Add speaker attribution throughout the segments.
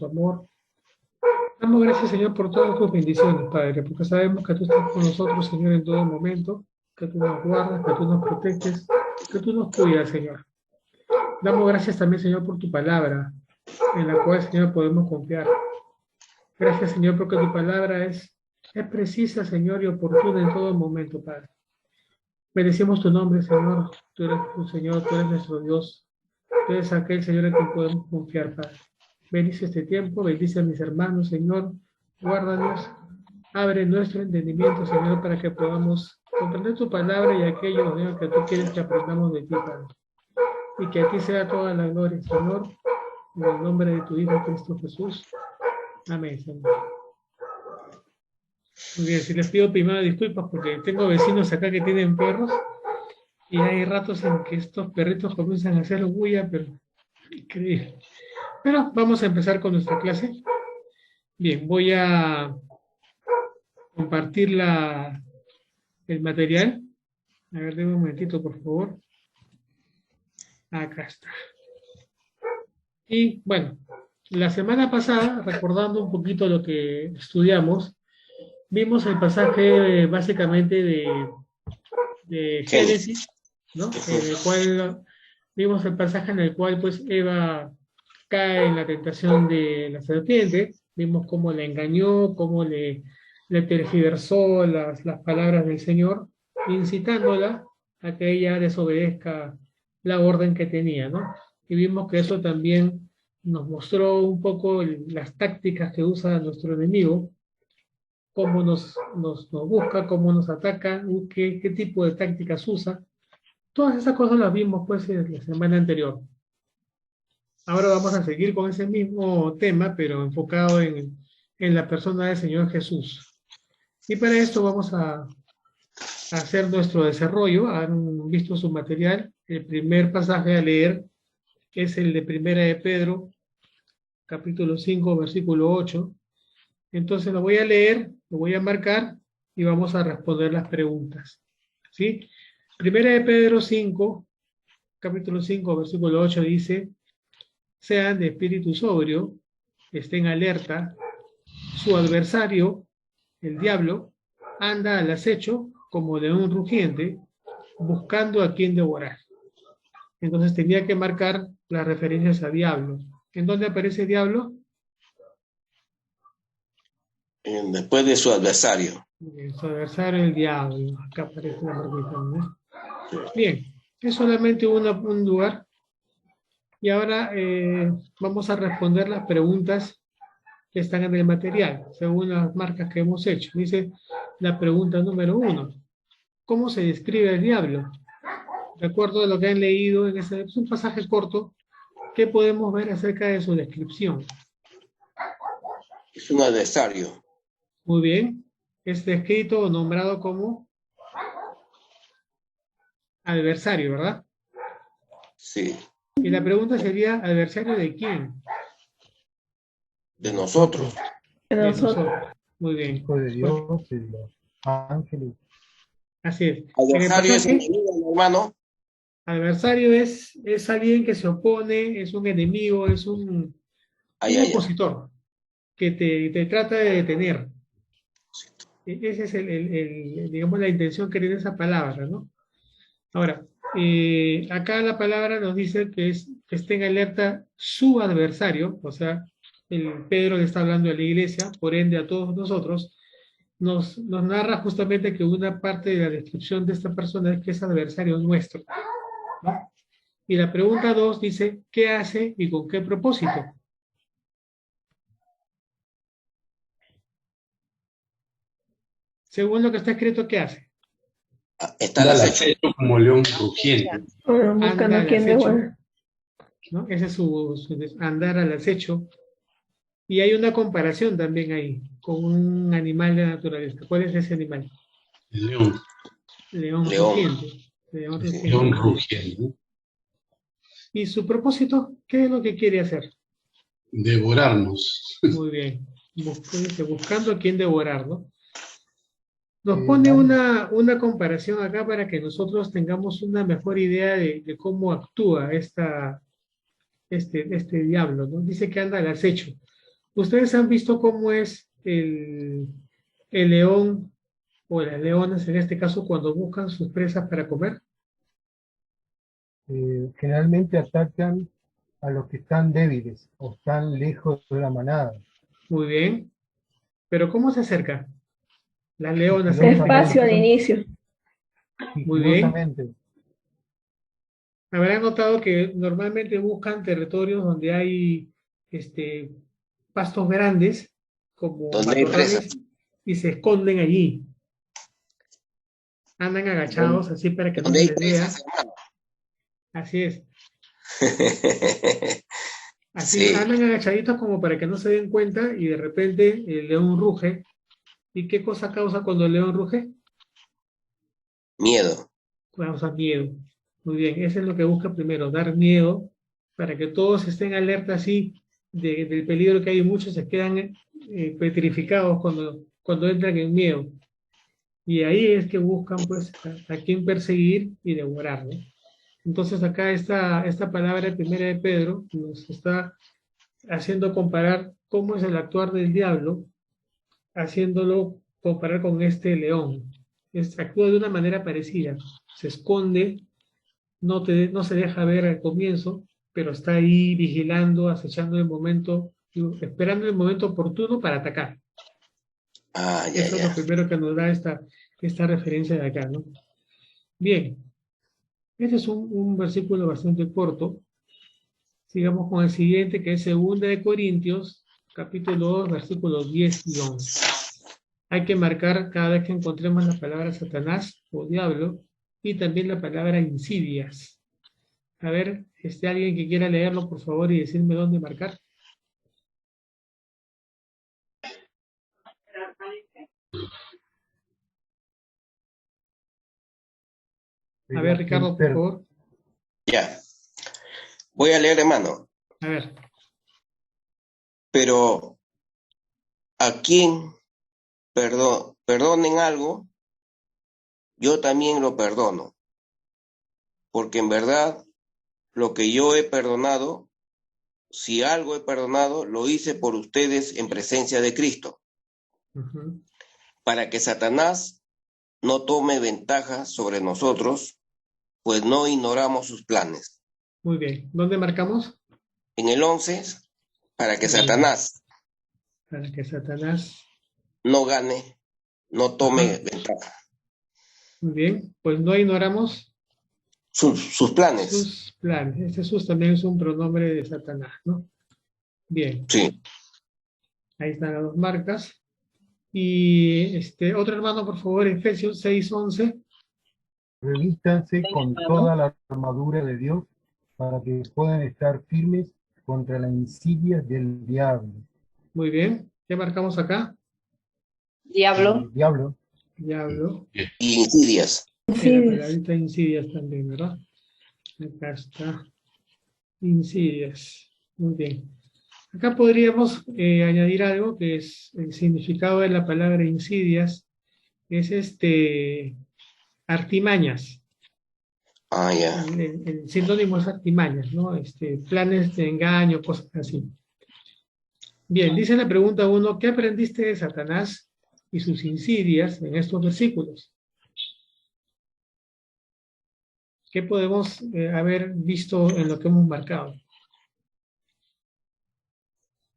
Speaker 1: tu amor. Damos gracias, Señor, por todas tus bendiciones, Padre, porque sabemos que tú estás con nosotros, Señor, en todo momento, que tú nos guardas, que tú nos proteges, que tú nos cuidas, Señor. Damos gracias también, Señor, por tu palabra, en la cual, Señor, podemos confiar. Gracias, Señor, porque tu palabra es precisa, Señor, y oportuna en todo momento, Padre. Bendecimos tu nombre, Señor. Tú eres tu Señor, tú eres nuestro Dios. Tú eres aquel, Señor, en quien podemos confiar, Padre. Bendice este tiempo, bendice a mis hermanos, Señor. Guárdanos. Abre nuestro entendimiento, Señor, para que podamos comprender tu palabra y aquello, Señor, que tú quieres que aprendamos de ti, Padre. Y que a ti sea toda la gloria, Señor, en el nombre de tu Hijo Cristo Jesús. Amén, Señor. Muy bien, si les pido primero disculpas porque tengo vecinos acá que tienen perros y hay ratos en que estos perritos comienzan a hacer bulla, pero increíble. Pero vamos a empezar con nuestra clase. Bien, voy a compartir el material. A ver, denme un momentito, por favor. Acá está. Y bueno, la semana pasada, recordando un poquito lo que estudiamos, vimos el pasaje básicamente de Génesis, ¿no? En el cual vimos el pasaje en el cual pues Eva cae en la tentación de la serpiente, vimos cómo le engañó, cómo le tergiversó las palabras del Señor, incitándola a que ella desobedezca la orden que tenía, ¿no? Y vimos que eso también nos mostró un poco las tácticas que usa nuestro enemigo, cómo nos busca, cómo nos ataca, qué tipo de tácticas usa. Todas esas cosas las vimos pues en la semana anterior. Ahora vamos a seguir con ese mismo tema, pero enfocado en la persona del Señor Jesús. Y para esto vamos a hacer nuestro desarrollo. Han visto su material. El primer pasaje a leer es el de Primera de Pedro, capítulo 5, versículo 8. Entonces lo voy a leer, lo voy a marcar y vamos a responder las preguntas. ¿Sí? Primera de Pedro 5, capítulo 5, versículo 8 dice: sean de espíritu sobrio, estén alerta, su adversario, el diablo, anda al acecho como león rugiente, buscando a quien devorar. Entonces tenía que marcar las referencias a diablo. ¿En dónde aparece diablo?
Speaker 2: Después de su adversario.
Speaker 1: Su adversario, el diablo. Acá aparece la marquita, ¿no? Bien, es solamente un lugar. Y ahora vamos a responder las preguntas que están en el material, según las marcas que hemos hecho. Dice la pregunta número 1. ¿Cómo se describe el diablo? De acuerdo a lo que han leído, es un pasaje corto, ¿qué podemos ver acerca de su descripción?
Speaker 2: Es un adversario.
Speaker 1: Muy bien. Es descrito o nombrado como adversario, ¿verdad?
Speaker 2: Sí.
Speaker 1: Y la pregunta sería, ¿adversario de quién?
Speaker 2: De nosotros.
Speaker 1: De nosotros. Muy bien.
Speaker 3: Hijo de Dios y los ángeles.
Speaker 1: Así es.
Speaker 2: Adversario es enemigo, hermano.
Speaker 1: Adversario es alguien que se opone, es un enemigo, es un opositor que te trata de detener. Esa es digamos, la intención que tiene esa palabra, ¿no? Ahora, acá la palabra nos dice que esté en alerta su adversario, o sea, Pedro le está hablando a la iglesia, por ende a todos nosotros, nos narra justamente que una parte de la descripción de esta persona es que es adversario nuestro, ¿no? Y la pregunta 2 dice, ¿qué hace y con qué propósito? Según lo que está escrito, ¿qué hace?
Speaker 2: Está al acecho
Speaker 4: como león rugiente.
Speaker 1: Anda al acecho, ¿no? Ese es su andar al acecho. Y hay una comparación también ahí, con un animal de naturaleza. ¿Cuál es ese animal?
Speaker 4: El león.
Speaker 1: León rugiente.
Speaker 4: León rugiente.
Speaker 1: ¿Y su propósito? ¿Qué es lo que quiere hacer?
Speaker 4: Devorarnos.
Speaker 1: Muy bien. Buscando a quién devorar, ¿no? Nos pone una comparación acá para que nosotros tengamos una mejor idea de cómo actúa este diablo, ¿no? Dice que anda al acecho. ¿Ustedes han visto cómo es el león o las leonas, en este caso, cuando buscan sus presas para comer?
Speaker 3: Generalmente atacan a los que están débiles o están lejos de la manada.
Speaker 1: Muy bien. Pero ¿cómo se acerca? Las leonas en este
Speaker 3: Sigilosamente.
Speaker 1: caso.
Speaker 5: Despacio al inicio.
Speaker 1: Muy bien.
Speaker 3: Sigilosamente.
Speaker 1: Habrán notado que normalmente buscan territorios donde hay pastos grandes, como
Speaker 2: Donde hay
Speaker 1: matorrales,
Speaker 2: presas.
Speaker 1: y se esconden allí. Andan agachados así para que no
Speaker 2: Donde
Speaker 1: se
Speaker 2: hay
Speaker 1: les vea.
Speaker 2: presas, hermano.
Speaker 1: Así es. Así
Speaker 2: Sí.
Speaker 1: andan agachaditos como para que no se den cuenta y de repente el león ruge. ¿Y qué cosa causa cuando el león ruge?
Speaker 2: Miedo.
Speaker 1: Causa miedo. Muy bien, eso es lo que busca primero, dar miedo para que todos estén alerta así del peligro que hay. Muchos se quedan petrificados cuando entran en miedo. Y ahí es que buscan pues a quién perseguir y devorar, ¿no? Entonces acá esta palabra primera de Pedro nos está haciendo comparar cómo es el actuar del diablo, haciéndolo comparar con este león. Actúa de una manera parecida, se esconde, no se deja ver al comienzo, pero está ahí vigilando, acechando el momento, esperando el momento oportuno para atacar.
Speaker 2: Ah, ya,
Speaker 1: Eso es lo
Speaker 2: ya.
Speaker 1: primero que nos da esta referencia de acá, ¿no? Bien, este es un versículo bastante corto. Sigamos con el siguiente, que es 2 Corintios, capítulo 2, versículos 10 y 11. Hay que marcar cada vez que encontremos la palabra Satanás o diablo y también la palabra insidias. A ver, alguien que quiera leerlo, por favor, y decirme dónde marcar. A ver, Ricardo, por favor.
Speaker 2: Ya. Voy a leer, hermano.
Speaker 1: A ver.
Speaker 2: Pero a quien perdonen algo, yo también lo perdono. Porque en verdad, lo que yo he perdonado, si algo he perdonado, lo hice por ustedes en presencia de Cristo. Para que Satanás no tome ventaja sobre nosotros, pues no ignoramos sus planes.
Speaker 1: Muy bien. ¿Dónde marcamos?
Speaker 2: En el 11, para que Satanás no gane, no tome ventaja.
Speaker 1: Muy bien. Pues no ignoramos
Speaker 2: sus planes.
Speaker 1: Sus planes. Este sus también es un pronombre de Satanás, ¿no? Bien.
Speaker 2: Sí.
Speaker 1: Ahí están las dos marcas. Y otro hermano, por favor, Efesios 6:11.
Speaker 3: Revístanse con toda la armadura de Dios para que puedan estar firmes contra la insidia del diablo.
Speaker 1: Muy bien. ¿Qué marcamos acá?
Speaker 5: Diablo.
Speaker 3: Diablo.
Speaker 1: Diablo.
Speaker 2: Y insidias.
Speaker 1: La palabrita insidias también, ¿verdad? Acá está. Insidias. Muy bien. Acá podríamos añadir algo que es el significado de la palabra insidias. Es artimañas.
Speaker 2: Ah, ya.
Speaker 1: El sinónimo es artimañas, ¿no? Planes de engaño, cosas así. Bien, dice la pregunta 1, ¿qué aprendiste de Satanás y sus insidias en estos versículos? ¿Qué podemos haber visto en lo que hemos marcado?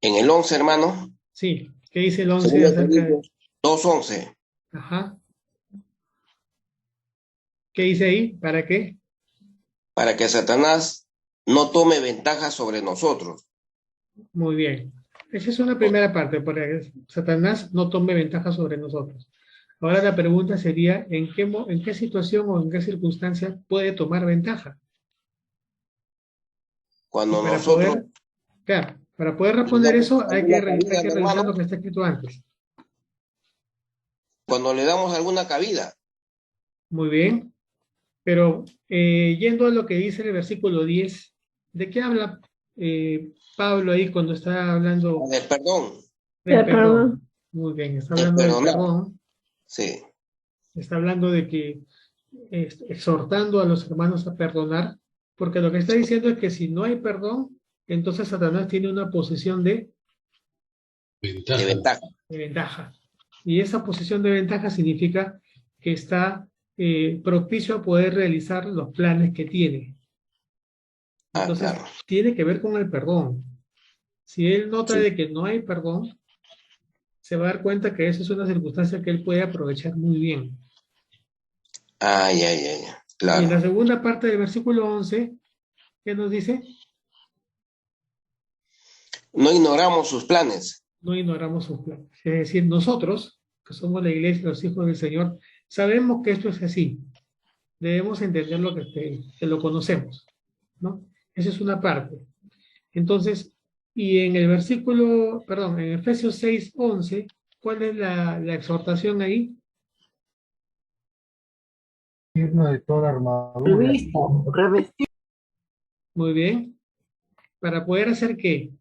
Speaker 2: En el 11, hermano.
Speaker 1: Sí, ¿qué dice el 11 acerca de...?
Speaker 2: 2:11.
Speaker 1: Ajá. ¿Qué dice ahí? ¿Para qué?
Speaker 2: Para que Satanás no tome ventaja sobre nosotros.
Speaker 1: Muy bien. Esa es una primera parte, para que Satanás no tome ventaja sobre nosotros. Ahora la pregunta sería, ¿en qué situación o en qué circunstancia puede tomar ventaja?
Speaker 2: Cuando nosotros...
Speaker 1: Claro, para poder responder eso hay que revisar lo que está escrito antes.
Speaker 2: Cuando le damos alguna cabida.
Speaker 1: Muy bien. Pero yendo a lo que dice el versículo 10, ¿de qué habla Pablo ahí cuando está hablando?
Speaker 2: Del perdón.
Speaker 1: Del perdón. Muy bien, está hablando del perdón.
Speaker 2: Sí.
Speaker 1: Está hablando de que exhortando a los hermanos a perdonar, porque lo que está diciendo es que si no hay perdón, entonces Satanás tiene una posición de
Speaker 4: Ventaja.
Speaker 2: de ventaja.
Speaker 1: De ventaja. Y esa posición de ventaja significa que está propicio a poder realizar los planes que tiene. Entonces,
Speaker 2: Claro.
Speaker 1: tiene que ver con el perdón. Si él nota
Speaker 2: Sí.
Speaker 1: de que no hay perdón, se va a dar cuenta que esa es una circunstancia que él puede aprovechar muy bien.
Speaker 2: Ya,
Speaker 1: Y en la
Speaker 2: claro.
Speaker 1: segunda parte del versículo 11, ¿qué nos dice?
Speaker 2: No ignoramos sus planes.
Speaker 1: No ignoramos sus planes. Es decir, nosotros, que somos la iglesia, los hijos del Señor, sabemos que esto es así. Debemos entender que lo conocemos, ¿no? Esa es una parte. Entonces, y en el versículo, perdón, en Efesios 6:11, ¿cuál es la exhortación ahí?
Speaker 3: Irnos de toda armadura,
Speaker 5: Revestir.
Speaker 1: Muy bien. ¿Para poder hacer qué?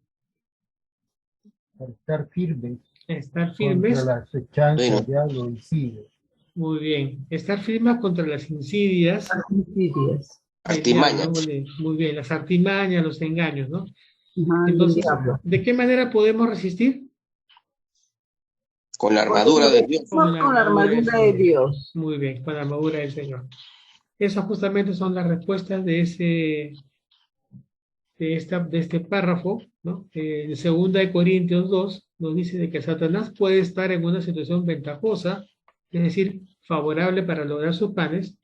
Speaker 3: para estar firmes
Speaker 1: Estar
Speaker 3: contra
Speaker 1: firmes.
Speaker 3: las acechanzas
Speaker 2: Bueno.
Speaker 3: del diablo y sigue.
Speaker 1: Muy bien. Estar firmes contra las insidias.
Speaker 5: Insidias.
Speaker 1: del
Speaker 2: Artimañas.
Speaker 1: diablo, muy bien, las artimañas, los engaños, ¿no?
Speaker 5: Ajá,
Speaker 1: Entonces,
Speaker 5: del diablo.
Speaker 1: ¿de qué manera podemos resistir?
Speaker 2: Con la armadura de Dios.
Speaker 5: Con la armadura de Dios.
Speaker 1: Muy bien, con la armadura del Señor. Esas justamente son las respuestas de este párrafo, ¿no? En 2 Corintios 2 nos dice de que Satanás puede estar en una situación ventajosa, es decir, favorable para lograr sus planes.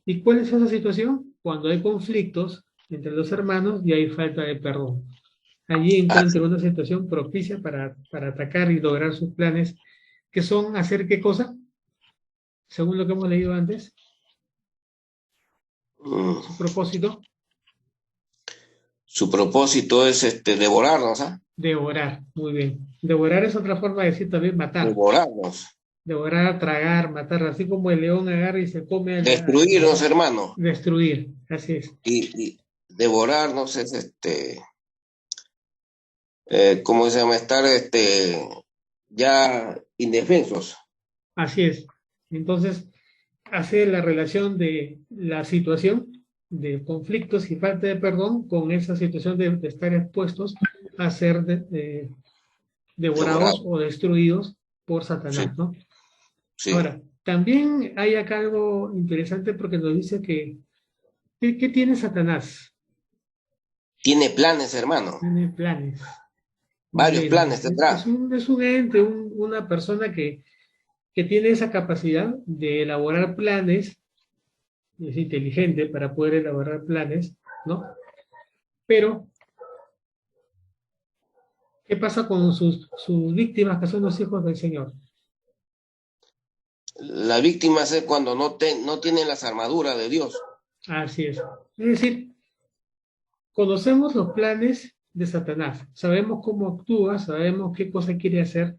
Speaker 1: ¿Y cuál es esa situación? Cuando hay conflictos entre los hermanos y hay falta de perdón. Allí encuentra una situación propicia para atacar y lograr sus planes, que son hacer qué cosa, según lo que hemos leído antes, su propósito.
Speaker 2: Su propósito es devorarnos, ¿ah?
Speaker 1: Devorar, muy bien. Devorar es otra forma de decir también matar.
Speaker 2: Devorarnos.
Speaker 1: Devorar, tragar, matar, así como el león agarra y se come al...
Speaker 2: Destruirnos, hermano.
Speaker 1: Destruir, así es.
Speaker 2: Y devorarnos es ¿cómo se llama? Estar ya indefensos.
Speaker 1: Así es. Entonces, hace la relación de la situación de conflictos y falta de perdón con esa situación de estar expuestos a ser devorados o destruidos por Satanás,
Speaker 2: Sí.
Speaker 1: ¿no?
Speaker 2: Sí.
Speaker 1: Ahora, también hay acá algo interesante porque nos dice que ¿qué tiene Satanás?
Speaker 2: Tiene planes, hermano.
Speaker 1: Tiene planes.
Speaker 2: Varios
Speaker 1: Bueno,
Speaker 2: planes detrás.
Speaker 1: es un ente, una persona que tiene esa capacidad de elaborar planes, es inteligente para poder elaborar planes, ¿no? Pero, ¿qué pasa con sus víctimas que son los hijos del Señor?
Speaker 2: La víctima es cuando no tienen las armaduras de Dios.
Speaker 1: Así es. Es decir, conocemos los planes de Satanás, sabemos cómo actúa, sabemos qué cosa quiere hacer,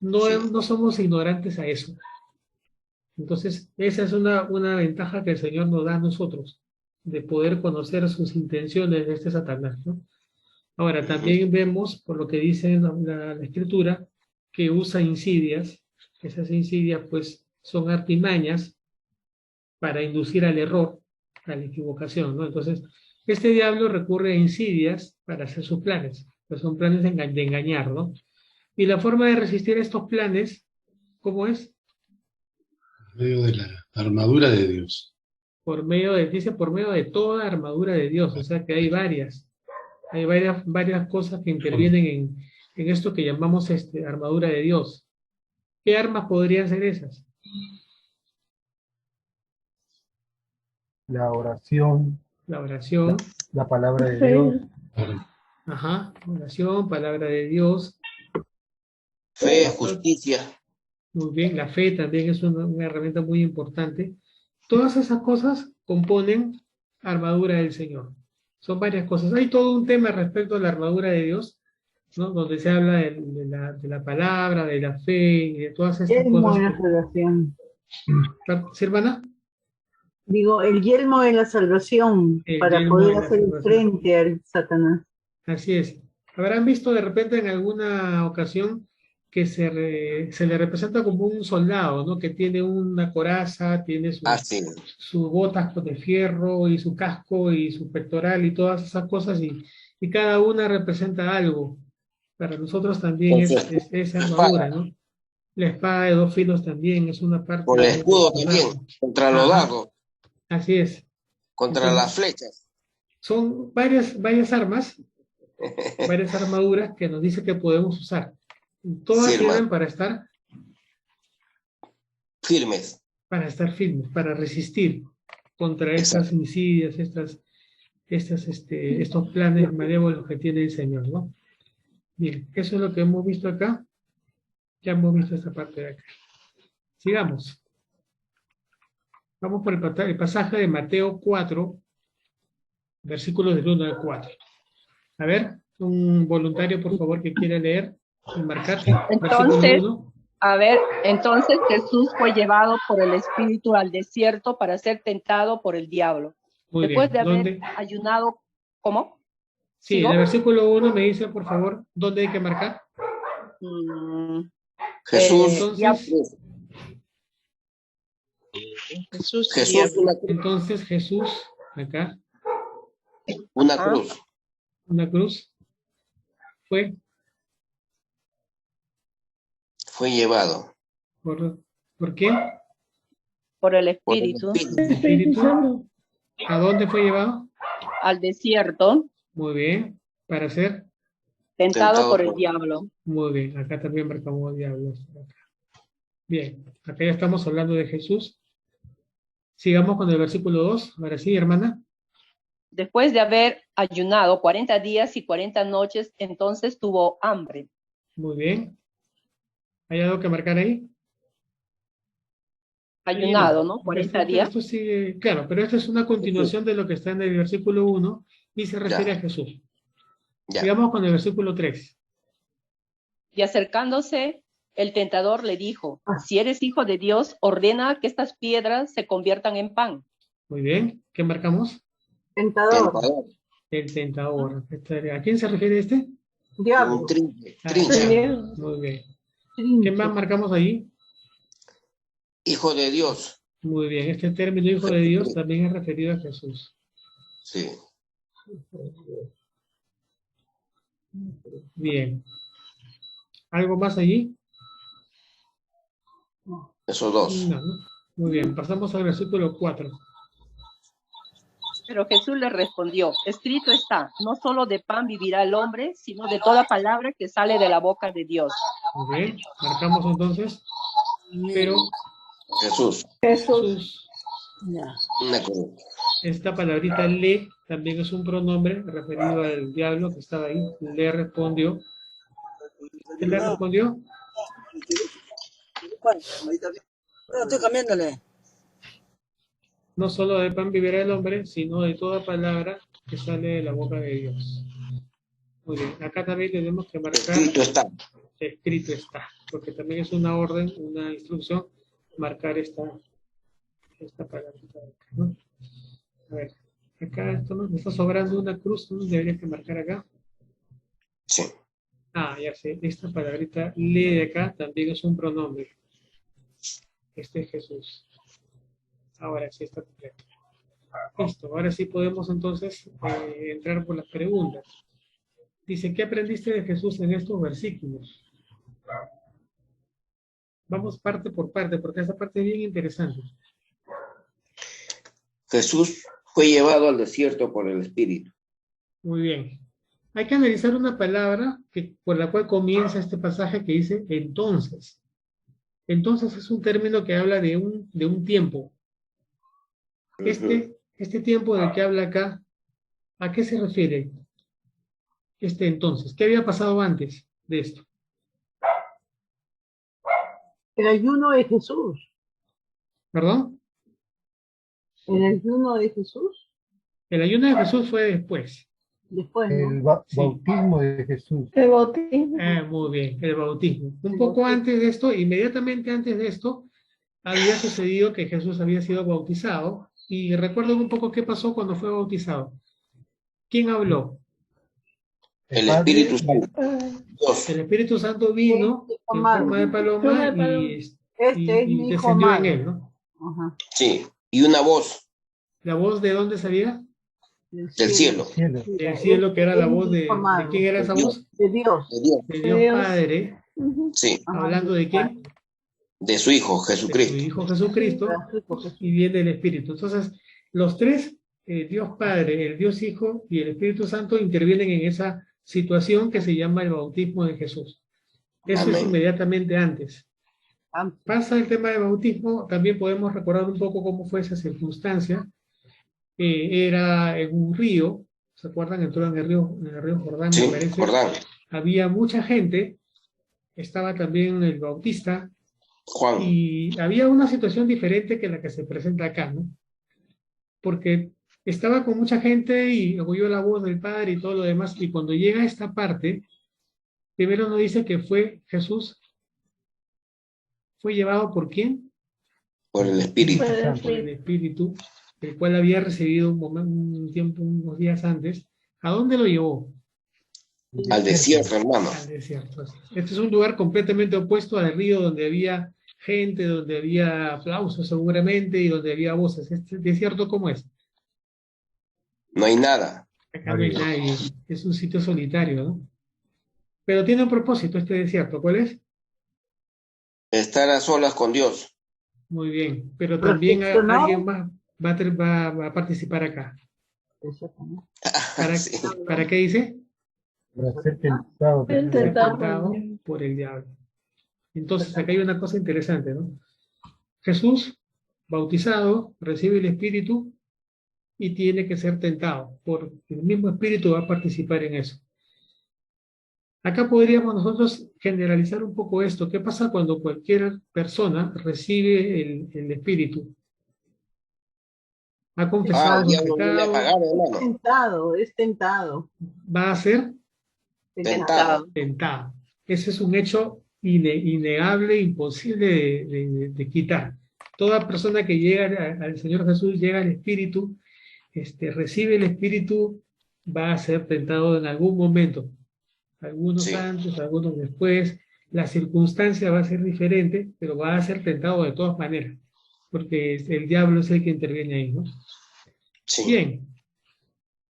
Speaker 1: no somos ignorantes a eso. Entonces, esa es una ventaja que el Señor nos da a nosotros, de poder conocer sus intenciones de este Satanás, ¿no? Ahora, también vemos, por lo que dice la Escritura, que usa insidias. Esas insidias, pues, son artimañas para inducir al error, a la equivocación, ¿no? Entonces, este diablo recurre a insidias para hacer sus planes, pues son planes de engañar, ¿no? Y la forma de resistir estos planes, ¿cómo es?
Speaker 4: Por medio de la armadura de Dios.
Speaker 1: Dice por medio de toda armadura de Dios, o sea que hay varias cosas que intervienen en esto que llamamos armadura de Dios. ¿Qué armas podrían ser esas?
Speaker 3: la oración,
Speaker 1: La oración,
Speaker 3: la palabra de Dios,
Speaker 1: ajá, oración, palabra de Dios.
Speaker 2: Fe, justicia.
Speaker 1: Muy bien, la fe también es una herramienta muy importante. Todas esas cosas componen armadura del Señor. Son varias cosas. Hay todo un tema respecto a la armadura de Dios, ¿no? Donde se habla de la palabra, de la fe y de todas estas
Speaker 5: Yelmo
Speaker 1: cosas.
Speaker 5: de la salvación.
Speaker 1: ¿Sí, hermana?
Speaker 5: Digo, el yelmo de la salvación
Speaker 1: El
Speaker 5: para
Speaker 1: yelmo
Speaker 5: poder
Speaker 1: de la
Speaker 5: hacer
Speaker 1: salvación.
Speaker 5: frente al Satanás.
Speaker 1: Así es. Habrán visto de repente en alguna ocasión que se le representa como un soldado, ¿no? Que tiene una coraza, tiene sus botas de fierro y su casco y su pectoral y todas esas cosas y cada una representa algo. Para nosotros también es armadura, ¿no? La espada de dos filos también es una parte.
Speaker 2: Con el escudo también, contra los
Speaker 1: Ajá,
Speaker 2: dardos,
Speaker 1: así es.
Speaker 2: contra
Speaker 1: Entonces,
Speaker 2: las flechas.
Speaker 1: son varias armas, varias armaduras que nos dice que podemos usar. Todas
Speaker 2: Sí,
Speaker 1: sirven
Speaker 2: hermano. Firmes.
Speaker 1: para estar firmes, para resistir contra estas
Speaker 2: Exacto.
Speaker 1: insidias, estos planes malévolos que tiene el Señor, ¿no? Bien, eso es lo que hemos visto acá. Ya hemos visto esta parte de acá. Sigamos. Vamos por el pasaje de Mateo 4, versículos del 1 al 4. A ver, un voluntario, por favor, que quiera leer y marcar. Versículo
Speaker 6: Entonces,
Speaker 1: 1.
Speaker 6: a ver, entonces Jesús fue llevado por el Espíritu al desierto para ser tentado por el diablo.
Speaker 1: Muy
Speaker 6: Después
Speaker 1: bien.
Speaker 6: de haber
Speaker 1: ¿Dónde?
Speaker 6: ayunado, ¿cómo?
Speaker 1: Sí,
Speaker 6: ¿Sigo?
Speaker 1: en el versículo 1 me dice, por favor, ¿dónde hay que marcar?
Speaker 2: Jesús.
Speaker 1: Entonces, entonces Jesús, acá,
Speaker 2: Una cruz.
Speaker 1: una cruz, fue
Speaker 2: llevado
Speaker 1: ¿por qué?
Speaker 6: por el
Speaker 2: por el
Speaker 6: Espíritu
Speaker 2: Espíritu.
Speaker 1: Espíritu. ¿A dónde fue llevado?
Speaker 6: al desierto,
Speaker 1: Muy bien. Para ser.
Speaker 6: tentado por el diablo.
Speaker 1: Muy bien. Acá también marcamos diablos. Bien. Acá ya estamos hablando de Jesús. Sigamos con el versículo 2. Ahora sí, hermana.
Speaker 6: Después de haber ayunado 40 días y 40 noches, entonces tuvo hambre.
Speaker 1: Muy bien. ¿Hay algo que marcar ahí?
Speaker 6: Ayunado, ¿no? 40 días.
Speaker 1: Esto sí, claro, pero esto es una continuación de lo que está en el versículo 1 y se refiere a Jesús.
Speaker 2: Ya.
Speaker 1: Sigamos con el versículo 3.
Speaker 6: Y acercándose, el tentador le dijo, si eres hijo de Dios, ordena que estas piedras se conviertan en pan.
Speaker 1: Muy bien. ¿Qué marcamos?
Speaker 5: Tentador.
Speaker 1: El tentador. ¿A quién se refiere este?
Speaker 5: Diablo.
Speaker 2: Un trinche.
Speaker 1: Muy bien. ¿Qué más marcamos ahí?
Speaker 2: Hijo de Dios.
Speaker 1: Muy bien. Este término hijo de Dios también es referido a Jesús.
Speaker 2: Sí.
Speaker 1: Bien. ¿Algo más allí?
Speaker 2: Esos dos.
Speaker 1: No, ¿no? Muy bien. Pasamos al versículo 4.
Speaker 6: Pero Jesús le respondió, escrito está, no solo de pan vivirá el hombre, sino de toda palabra que sale de la boca de Dios.
Speaker 1: Muy bien. Marcamos entonces. Pero
Speaker 2: Jesús.
Speaker 1: Jesús.
Speaker 2: Una cruz.
Speaker 1: Esta palabrita le también es un pronombre referido al diablo que estaba ahí. Le respondió. ¿Qué le respondió?
Speaker 7: Estoy cambiándole.
Speaker 1: No solo de pan vivirá el hombre, sino de toda palabra que sale de la boca de Dios. Muy bien. Acá también tenemos que marcar.
Speaker 2: Escrito está.
Speaker 1: Escrito está. Porque también es una orden, una instrucción, marcar esta palabrita de acá, ¿no? A ver, acá esto me está sobrando una cruz, ¿no? Debería que marcar acá.
Speaker 2: Sí.
Speaker 1: Ah, ya sé, esta palabrita le de acá también es un pronombre. Este es Jesús. Ahora sí está completo. Listo, ahora sí podemos entonces entrar por las preguntas. Dice, ¿qué aprendiste de Jesús en estos versículos? Vamos parte por parte, porque esta parte es bien interesante.
Speaker 2: Jesús fue llevado al desierto por el Espíritu.
Speaker 1: Muy bien. Hay que analizar una palabra por la cual comienza este pasaje que dice entonces. Entonces es un término que habla de un tiempo. Este tiempo del que habla acá, ¿a qué se refiere? Entonces, ¿qué había pasado antes de esto?
Speaker 5: El ayuno de Jesús.
Speaker 1: ¿Perdón?
Speaker 5: El ayuno de Jesús.
Speaker 1: El ayuno de Jesús fue después.
Speaker 5: Después,
Speaker 3: El
Speaker 5: ¿no?
Speaker 3: bautismo de Jesús.
Speaker 8: El bautismo.
Speaker 1: Muy bien, el bautismo. Un poco antes de esto, inmediatamente antes de esto, había sucedido que Jesús había sido bautizado. Y recuerden un poco qué pasó cuando fue bautizado. ¿Quién habló?
Speaker 2: El Espíritu Santo.
Speaker 1: El Espíritu Santo vino en forma de paloma y descendió en él, ¿no?
Speaker 5: Ajá.
Speaker 2: Sí. Y una voz.
Speaker 1: ¿La voz de dónde salía?
Speaker 2: Del cielo.
Speaker 3: Cielo.
Speaker 1: Del cielo, que era la voz ¿de quién era esa voz?
Speaker 5: De Dios.
Speaker 2: De Dios.
Speaker 1: De Dios Padre,
Speaker 2: Sí,
Speaker 1: hablando de quién?
Speaker 2: de su Hijo,
Speaker 1: De su
Speaker 2: Jesucristo.
Speaker 1: Hijo Jesucristo, y viene el Espíritu. Entonces, los tres, Dios Padre, el Dios Hijo y el Espíritu Santo intervienen en esa situación que se llama el bautismo de Jesús. Eso es
Speaker 2: Amén.
Speaker 1: inmediatamente antes. Pasa el tema del bautismo, también podemos recordar un poco cómo fue esa circunstancia. Era en un río, ¿se acuerdan? Entró en el río Jordán,
Speaker 2: Sí,
Speaker 1: me parece.
Speaker 2: Jordán.
Speaker 1: Había mucha gente, estaba también el Bautista,
Speaker 2: Juan.
Speaker 1: y había una situación diferente que la que se presenta acá, ¿no? Porque estaba con mucha gente y oyó la voz del Padre y todo lo demás, y cuando llega a esta parte, primero nos dice que fue Jesús, ¿fue llevado por quién?
Speaker 2: Por el Espíritu.
Speaker 1: Por el Espíritu, el cual había recibido un tiempo, unos días antes. ¿A dónde lo llevó?
Speaker 2: Al desierto, hermano.
Speaker 1: Al desierto. Este es un lugar completamente opuesto al río, donde había gente, donde había aplausos seguramente y donde había voces. ¿Este desierto cómo es?
Speaker 2: No hay nada.
Speaker 1: Acá no hay nadie. Es un sitio solitario, ¿no? Pero tiene un propósito este desierto. ¿Cuál es?
Speaker 2: Estar a solas con Dios.
Speaker 1: Muy bien. Pero también alguien más va a participar acá.
Speaker 2: Sí.
Speaker 1: ¿Para qué dice?
Speaker 3: Para ser tentado.
Speaker 1: Ser tentado por el diablo. Entonces, acá hay una cosa interesante, ¿no? Jesús, bautizado, recibe el Espíritu y tiene que ser tentado, porque el mismo Espíritu va a participar en eso. Acá podríamos nosotros generalizar un poco esto. ¿Qué pasa cuando cualquier persona recibe el Espíritu? Ha confesado su
Speaker 2: diablo no le ha
Speaker 1: pecado,
Speaker 2: pagado, hermano.
Speaker 5: Es tentado.
Speaker 1: va a ser
Speaker 2: Tentado.
Speaker 1: tentado. Ese es un hecho innegable, imposible de quitar. Toda persona que llega al Señor Jesús, llega al Espíritu, recibe el Espíritu, va a ser tentado en algún momento. Algunos
Speaker 2: Sí.
Speaker 1: antes, algunos después. La circunstancia va a ser diferente, pero va a ser tentado de todas maneras, porque el diablo es el que interviene ahí, ¿no?
Speaker 2: Sí.
Speaker 1: Bien.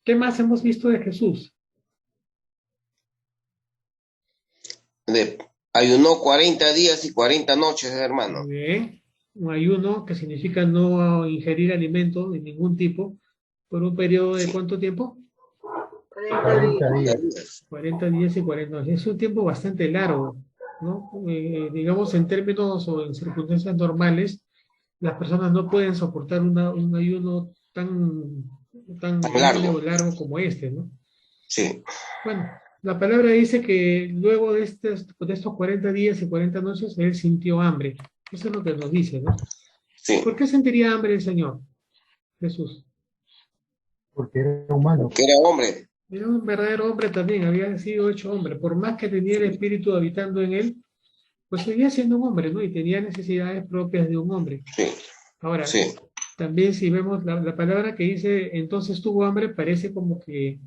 Speaker 1: ¿Qué más hemos visto de Jesús?
Speaker 2: Ayunó 40 días y 40 noches, hermano.
Speaker 1: Muy bien. Un ayuno que significa no ingerir alimento de ningún tipo por un periodo de ¿cuánto tiempo?
Speaker 3: 40 días.
Speaker 1: 40 días y 40 noches. Es un tiempo bastante largo, ¿no? Digamos, en términos o en circunstancias normales, las personas no pueden soportar un ayuno tan
Speaker 2: largo.
Speaker 1: largo como este, ¿no?
Speaker 2: Sí.
Speaker 1: Bueno, la palabra dice que luego de estos 40 días y 40 noches, él sintió hambre. Eso es lo que nos dice, ¿no?
Speaker 2: Sí.
Speaker 1: ¿Por qué sentiría hambre el Señor Jesús?
Speaker 3: Porque era humano.
Speaker 2: Porque era hombre.
Speaker 1: Era un verdadero hombre también, había sido hecho hombre. Por más que tenía el Espíritu habitando en él, pues seguía siendo un hombre, ¿no? Y tenía necesidades propias de un hombre.
Speaker 2: Sí.
Speaker 1: Ahora,
Speaker 2: Sí.
Speaker 1: también si vemos la palabra que dice, entonces tuvo hambre, parece como que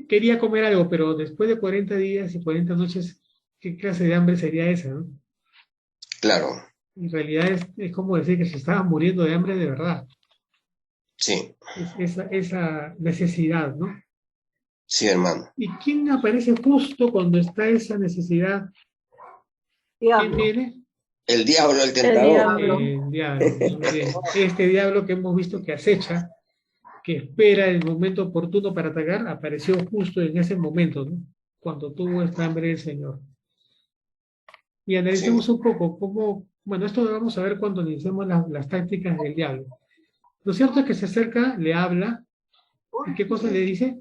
Speaker 1: quería comer algo, pero después de 40 días y 40 noches, ¿qué clase de hambre sería esa, no?
Speaker 2: Claro.
Speaker 1: En realidad es como decir que se estaba muriendo de hambre de verdad.
Speaker 2: Sí.
Speaker 1: Esa necesidad, ¿no?
Speaker 2: Sí, hermano.
Speaker 1: ¿Y quién aparece justo cuando está esa necesidad? ¿Quién viene?
Speaker 2: El diablo, el tentador.
Speaker 1: El diablo. Muy bien. Este diablo que hemos visto que acecha, que espera el momento oportuno para atacar, apareció justo en ese momento, ¿no? Cuando tuvo esta hambre el Señor. Y analicemos un poco cómo, bueno, esto lo vamos a ver cuando analicemos las tácticas del diablo. Lo cierto es que se acerca, le habla, ¿y qué cosa le dice?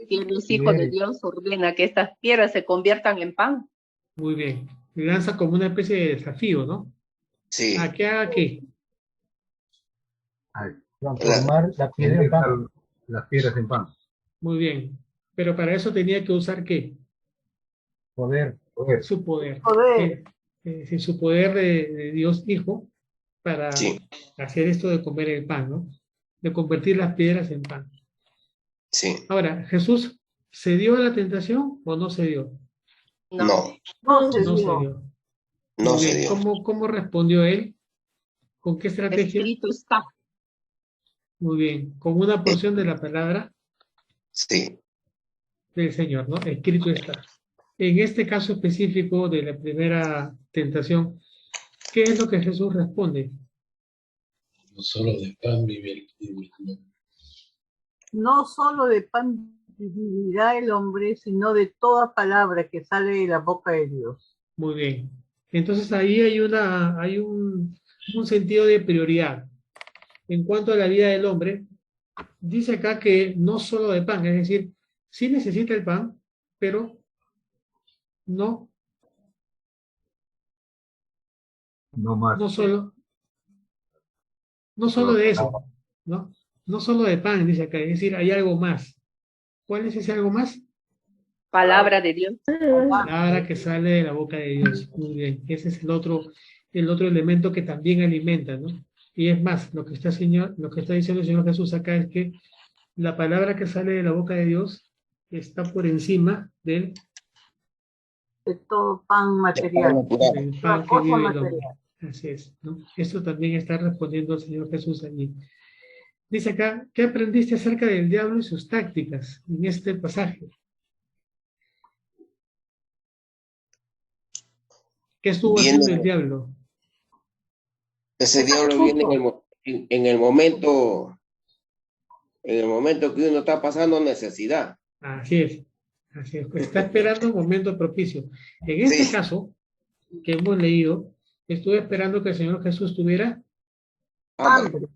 Speaker 6: Y los hijos de Dios ordena que estas piedras se conviertan en pan.
Speaker 1: Muy bien. Le lanza como una especie de desafío, ¿no?
Speaker 2: Sí.
Speaker 1: ¿A qué haga qué?
Speaker 3: Transformar la piedra en pan. Las piedras en pan.
Speaker 1: Muy bien. Pero para eso tenía que usar ¿qué?
Speaker 3: Poder.
Speaker 1: Su poder.
Speaker 5: Poder.
Speaker 1: Su poder de Dios Hijo para
Speaker 2: Sí.
Speaker 1: hacer esto de comer el pan, ¿no? De convertir las piedras en pan.
Speaker 2: Sí.
Speaker 1: Ahora, ¿Jesús se dio a la tentación o no se dio?
Speaker 2: No.
Speaker 5: No se
Speaker 1: No se
Speaker 5: dio.
Speaker 1: dio.
Speaker 2: No
Speaker 1: Muy
Speaker 2: se
Speaker 1: bien.
Speaker 2: dio.
Speaker 1: ¿Cómo respondió él? ¿Con qué estrategia?
Speaker 6: Escrito está.
Speaker 1: Muy bien. Con una porción de la palabra
Speaker 2: Sí.
Speaker 1: del Señor, ¿no? Escrito está. En este caso específico de la primera tentación, ¿qué es lo que Jesús responde?
Speaker 4: No solo de pan vivirá.
Speaker 5: No solo de pan vivirá el hombre, sino de toda palabra que sale de la boca de Dios.
Speaker 1: Muy bien. Entonces ahí hay un sentido de prioridad. En cuanto a la vida del hombre, dice acá que no solo de pan, es decir, sí necesita el pan, pero no,
Speaker 3: No más.
Speaker 1: no solo, no solo de eso, ¿no? No solo de pan, dice acá, es decir, hay algo más. ¿Cuál es ese algo más?
Speaker 6: Palabra de Dios.
Speaker 1: Palabra que sale de la boca de Dios. Muy bien. Ese es el otro elemento que también alimenta, ¿no? Y es más, lo que está diciendo el Señor Jesús acá es que la palabra que sale de la boca de Dios está por encima
Speaker 5: De todo pan material.
Speaker 1: del pan que
Speaker 5: Cosa
Speaker 1: vive el
Speaker 5: material.
Speaker 1: hombre. Así es, ¿no? Esto también está respondiendo el Señor Jesús allí. Dice acá, ¿qué aprendiste acerca del diablo y sus tácticas en este pasaje? ¿Qué estuvo haciendo el diablo?
Speaker 2: Ese diablo viene en el momento que uno está pasando necesidad.
Speaker 1: Así es. Así es. Está esperando un momento propicio. En este caso, que hemos leído, estuve esperando que el Señor Jesús tuviera hambre.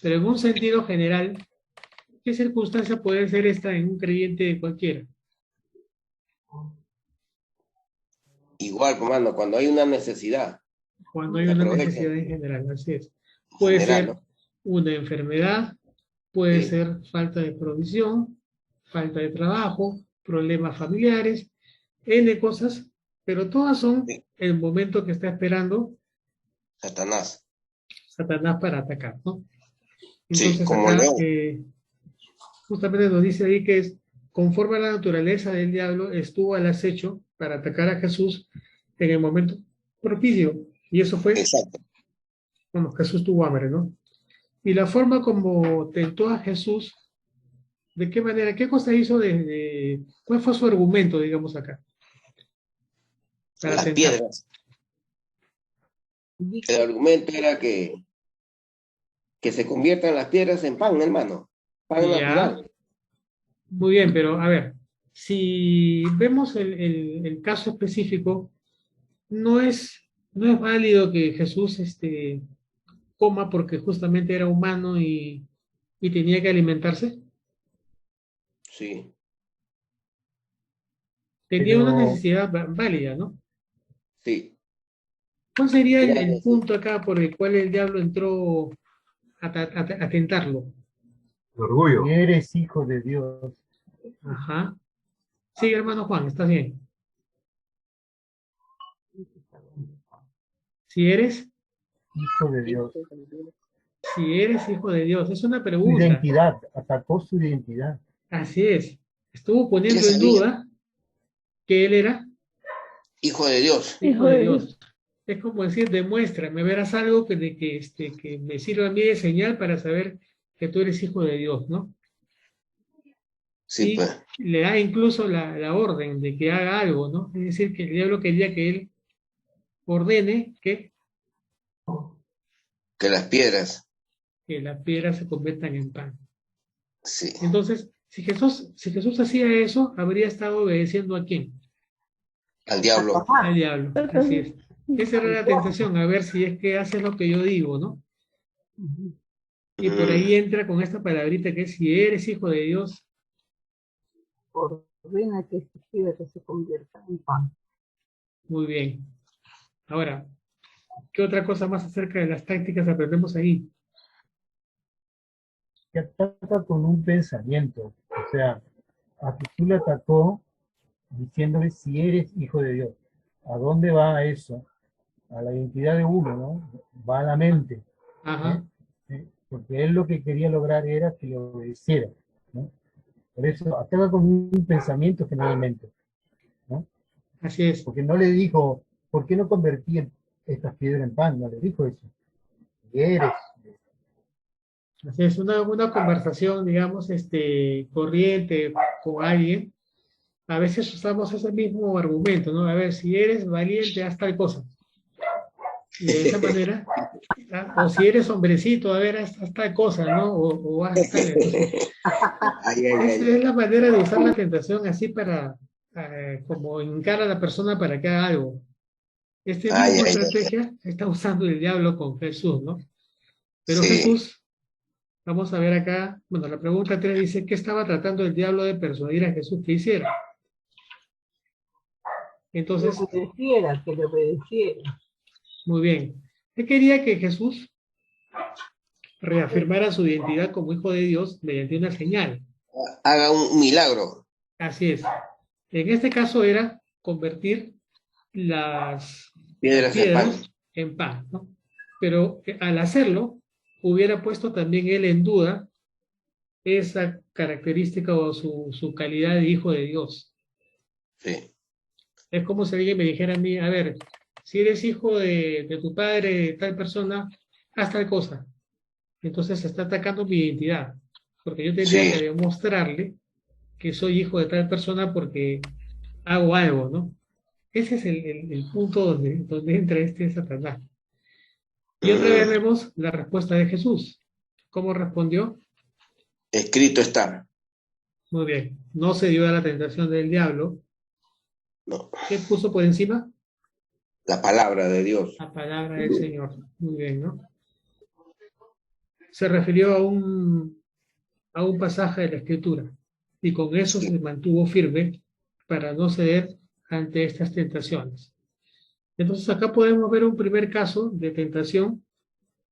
Speaker 1: Pero en un sentido general, ¿qué circunstancia puede ser esta en un creyente cualquiera?
Speaker 2: Igual, comando, cuando hay una necesidad.
Speaker 1: Cuando hay una necesidad en general, así es. Puede ser una enfermedad, puede ser falta de provisión, falta de trabajo, problemas familiares, N cosas, pero todas son el momento que está esperando
Speaker 2: Satanás
Speaker 1: para atacar, ¿no? Entonces
Speaker 2: como
Speaker 1: acá
Speaker 2: león.
Speaker 1: justamente nos dice ahí que es conforme a la naturaleza del diablo, estuvo al acecho para atacar a Jesús en el momento propicio. Y eso fue cuando Jesús tuvo hambre, ¿no? Y la forma como tentó a Jesús, ¿de qué manera? ¿Qué cosa hizo cuál fue su argumento, digamos acá? Para
Speaker 2: Las
Speaker 1: tentar.
Speaker 2: piedras. El argumento era que se conviertan las piedras en pan, hermano. Pan natural.
Speaker 1: Muy bien, pero a ver, si vemos el caso específico, no es válido que Jesús coma porque justamente era humano y tenía que alimentarse.
Speaker 2: Sí.
Speaker 1: Tenía una necesidad válida, ¿no?
Speaker 2: Sí.
Speaker 1: ¿Cuál sería el punto acá por el cual el diablo entró a tentarlo?
Speaker 3: Orgullo. Si eres hijo de Dios.
Speaker 1: Ajá. Sí, hermano Juan, estás bien. Si eres
Speaker 3: hijo de Dios.
Speaker 1: Si eres hijo de Dios, es una pregunta.
Speaker 3: Su identidad, atacó su identidad.
Speaker 1: Así es. Estuvo poniendo en duda que él era
Speaker 2: hijo de Dios.
Speaker 1: Hijo de Dios. Es como decir, demuéstrame, verás algo que me sirva a mí de señal para saber que tú eres hijo de Dios, ¿no?
Speaker 2: Sí,
Speaker 1: y
Speaker 2: pues.
Speaker 1: le da incluso la orden de que haga algo, ¿no? Es decir, que el diablo quería que él ordene que
Speaker 2: las piedras
Speaker 1: se conviertan en pan.
Speaker 2: Sí.
Speaker 1: Entonces, si Jesús hacía eso, habría estado obedeciendo ¿a quién?
Speaker 2: Al diablo.
Speaker 1: Al diablo, así es. Esa era la tentación, a ver si es que haces lo que yo digo, ¿no? Y por ahí entra con esta palabrita que es, si eres hijo de Dios,
Speaker 5: ordena que esta piedra se convierta en pan.
Speaker 1: Muy bien. Ahora, ¿qué otra cosa más acerca de las tácticas aprendemos ahí?
Speaker 3: Que ataca con un pensamiento. O sea, a Jesús le atacó diciéndole si eres hijo de Dios. ¿A dónde va eso? A la identidad de uno, ¿no? Va a la mente.
Speaker 1: Ajá.
Speaker 3: Porque él lo que quería lograr era que le obedeciera, ¿no? Por eso ataca con un pensamiento generalmente, ¿no?
Speaker 1: Así es.
Speaker 3: Porque no le dijo, ¿por qué no convertí estas piedras en pan? No le dijo eso. Eres.
Speaker 1: Así es, una conversación, digamos, corriente con alguien. A veces usamos ese mismo argumento, ¿no? A ver, si eres valiente, haz tal cosa. Y de esa manera, o si eres hombrecito, a ver, haz tal cosa, ¿no? O haz tal. Entonces, esa es la manera de usar la tentación así para, como encara a la persona para que haga algo. Esta misma estrategia está usando el diablo con Jesús, ¿no? Pero
Speaker 2: Sí.
Speaker 1: Jesús, vamos a ver acá, bueno, la pregunta 3 dice, ¿qué estaba tratando el diablo de persuadir a Jesús que hiciera? Entonces,
Speaker 5: que le obedeciera.
Speaker 1: muy bien. Él quería que Jesús reafirmara su identidad como hijo de Dios mediante una señal.
Speaker 2: Haga un milagro.
Speaker 1: Así es. En este caso era convertir las
Speaker 2: Piedras en pan.
Speaker 1: en pan, ¿no? Pero al hacerlo, hubiera puesto también él en duda esa característica o su calidad de hijo de Dios.
Speaker 2: Sí.
Speaker 1: Es como si alguien me dijera a mí, a ver, si eres hijo de tu padre, de tal persona, haz tal cosa. Entonces se está atacando mi identidad, porque yo tendría que demostrarle que soy hijo de tal persona porque hago algo, ¿no? Ese es el punto donde entra Satanás. Y otra vez vemos la respuesta de Jesús. ¿Cómo respondió?
Speaker 2: Escrito está.
Speaker 1: Muy bien. No se dio a la tentación del diablo.
Speaker 2: No.
Speaker 1: ¿Qué puso por encima?
Speaker 2: La palabra de Dios.
Speaker 1: La palabra del Señor. Muy bien, ¿no? Se refirió a un pasaje de la Escritura. Y con eso se mantuvo firme para no ceder ante estas tentaciones. Entonces acá podemos ver un primer caso de tentación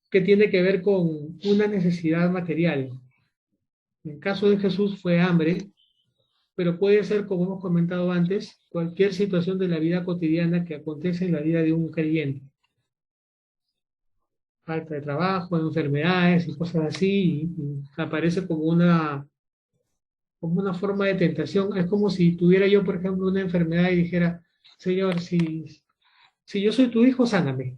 Speaker 1: que tiene que ver con una necesidad material. En el caso de Jesús fue hambre, pero puede ser, como hemos comentado antes, cualquier situación de la vida cotidiana que acontece en la vida de un creyente. Falta de trabajo, enfermedades y cosas así, y aparece como una forma de tentación. Es como si tuviera yo, por ejemplo, una enfermedad y dijera, Señor, si yo soy tu hijo, sáname.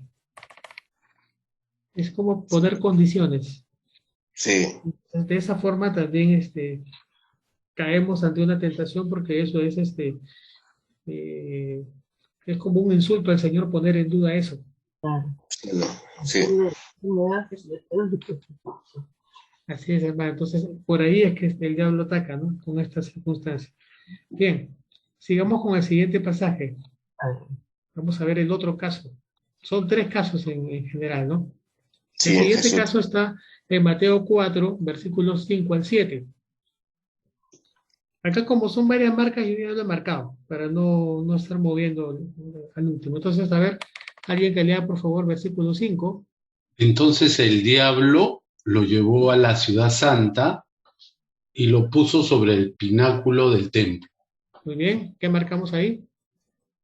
Speaker 1: Es como poner condiciones.
Speaker 2: Sí.
Speaker 1: De esa forma también caemos ante una tentación porque eso es es como un insulto al Señor poner en duda eso.
Speaker 2: Sí.
Speaker 1: Así es, hermano. Entonces, por ahí es que el diablo ataca, ¿no? Con estas circunstancias. Bien, sigamos con el siguiente pasaje. Vamos a ver el otro caso. Son 3 casos en general, ¿no?
Speaker 2: Sí,
Speaker 1: el siguiente
Speaker 2: Jesús.
Speaker 1: caso está en Mateo 4, versículos 5 al 7. Acá como son varias marcas, yo ya lo he marcado, para no estar moviendo al último. Entonces, a ver, alguien que lea, por favor, versículo 5.
Speaker 4: Entonces el diablo lo llevó a la ciudad santa y lo puso sobre el pináculo del templo.
Speaker 1: Muy bien, ¿qué marcamos ahí?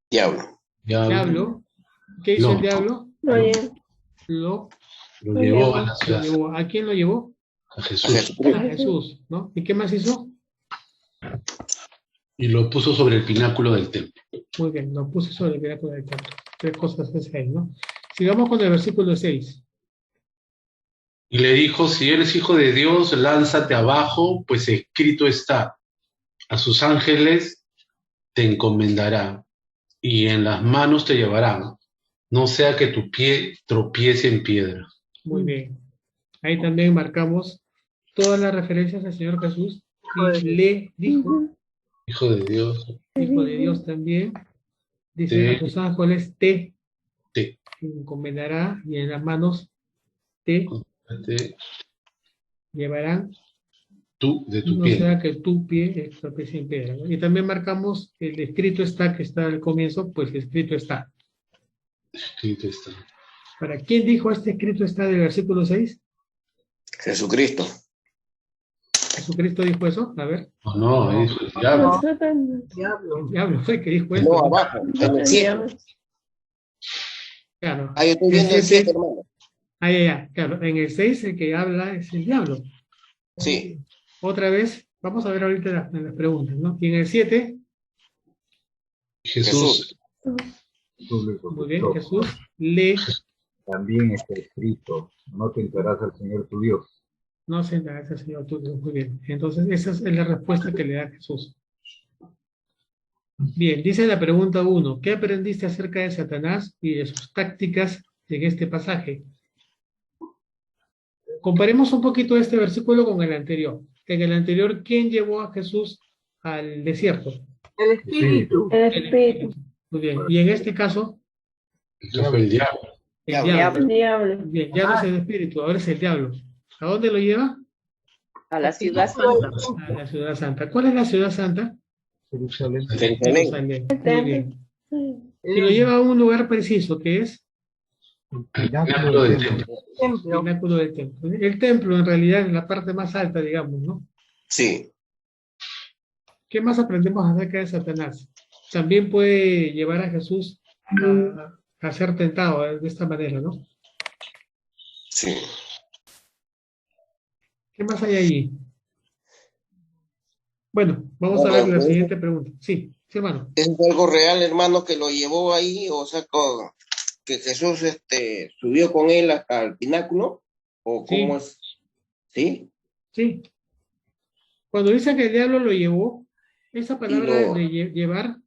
Speaker 2: Diablo.
Speaker 1: Diablo. ¿Qué hizo el diablo? Lo
Speaker 4: llevó a la ciudad
Speaker 1: santa. ¿A quién lo llevó?
Speaker 4: A Jesús.
Speaker 1: A Jesús, ¿no? ¿Y qué más hizo?
Speaker 4: Y lo puso sobre el pináculo del templo.
Speaker 1: Muy bien, lo puso sobre el pináculo del templo. 3 cosas de ahí, ¿no? Sigamos con el versículo 6.
Speaker 4: Y le dijo, si eres hijo de Dios, lánzate abajo, pues escrito está, a sus ángeles te encomendará, y en las manos te llevarán, no sea que tu pie tropiece en piedra.
Speaker 1: Muy bien. Ahí también marcamos todas las referencias al Señor Jesús, y le dijo,
Speaker 4: Hijo de Dios.
Speaker 1: Hijo de Dios también, dice, a tus ángeles te encomendará, y en las manos te llevarán
Speaker 4: de tu
Speaker 1: no
Speaker 4: pie.
Speaker 1: sea que tu pie tropiece en piedra, ¿no? Y también marcamos el escrito está, que está al comienzo, pues escrito está.
Speaker 4: Escrito está.
Speaker 1: ¿Para quién dijo este escrito está del versículo 6?
Speaker 2: Jesucristo.
Speaker 1: ¿Jesucristo dijo eso? A ver.
Speaker 4: No, dijo el diablo.
Speaker 1: El diablo fue el que dijo esto.
Speaker 2: No, abajo, en el 7.
Speaker 1: Claro.
Speaker 2: Ahí estoy viendo el 7, hermano.
Speaker 1: Ya, claro. En el 6 el que habla es el diablo.
Speaker 2: Sí.
Speaker 1: Otra vez, vamos a ver ahorita las preguntas, ¿no? Y en el 7,
Speaker 2: Jesús.
Speaker 1: Muy bien, Jesús le...
Speaker 8: También está escrito, no tentarás al Señor tu Dios.
Speaker 1: No se le hace al Señor tu Dios. Muy bien. Entonces, esa es la respuesta que le da Jesús. Bien, dice la pregunta 1. ¿Qué aprendiste acerca de Satanás y de sus tácticas en este pasaje? Comparemos un poquito este versículo con el anterior. En el anterior, ¿quién llevó a Jesús al desierto?
Speaker 5: El espíritu.
Speaker 8: El espíritu.
Speaker 1: Muy bien. Y en este caso,
Speaker 4: Eso fue el diablo.
Speaker 1: el
Speaker 2: Diablo.
Speaker 8: El
Speaker 1: diablo.
Speaker 8: diablo.
Speaker 1: Bien, ya no es el espíritu, ahora es el diablo. ¿A dónde lo lleva?
Speaker 6: A la ciudad santa.
Speaker 1: A la ciudad santa. ¿Cuál es la ciudad santa?
Speaker 3: Jerusalén.
Speaker 1: Jerusalén. Muy
Speaker 8: templo.
Speaker 1: bien.
Speaker 8: Sí.
Speaker 1: Y lo lleva a un lugar preciso, que es
Speaker 3: El
Speaker 4: El
Speaker 3: pináculo
Speaker 4: pináculo
Speaker 3: del
Speaker 4: del
Speaker 3: templo.
Speaker 4: templo.
Speaker 1: el
Speaker 5: Templo.
Speaker 1: pináculo del templo. El templo, en realidad, es la parte más alta, digamos, ¿no?
Speaker 2: Sí.
Speaker 1: ¿Qué más aprendemos acerca de Satanás? También puede llevar a Jesús a ser tentado de esta manera, ¿no?
Speaker 2: Sí.
Speaker 1: ¿Qué más hay allí? Bueno, vamos a
Speaker 2: Bueno,
Speaker 1: ver la
Speaker 2: pues,
Speaker 1: siguiente pregunta. Sí, sí, hermano.
Speaker 2: ¿es algo real, hermano, que lo llevó ahí? O sea, que Jesús subió con él hasta el pináculo. ¿O
Speaker 1: Sí.
Speaker 2: cómo es? ¿Sí?
Speaker 1: Sí. Cuando dice que el diablo lo llevó, esa palabra
Speaker 2: lo-
Speaker 1: de llevar,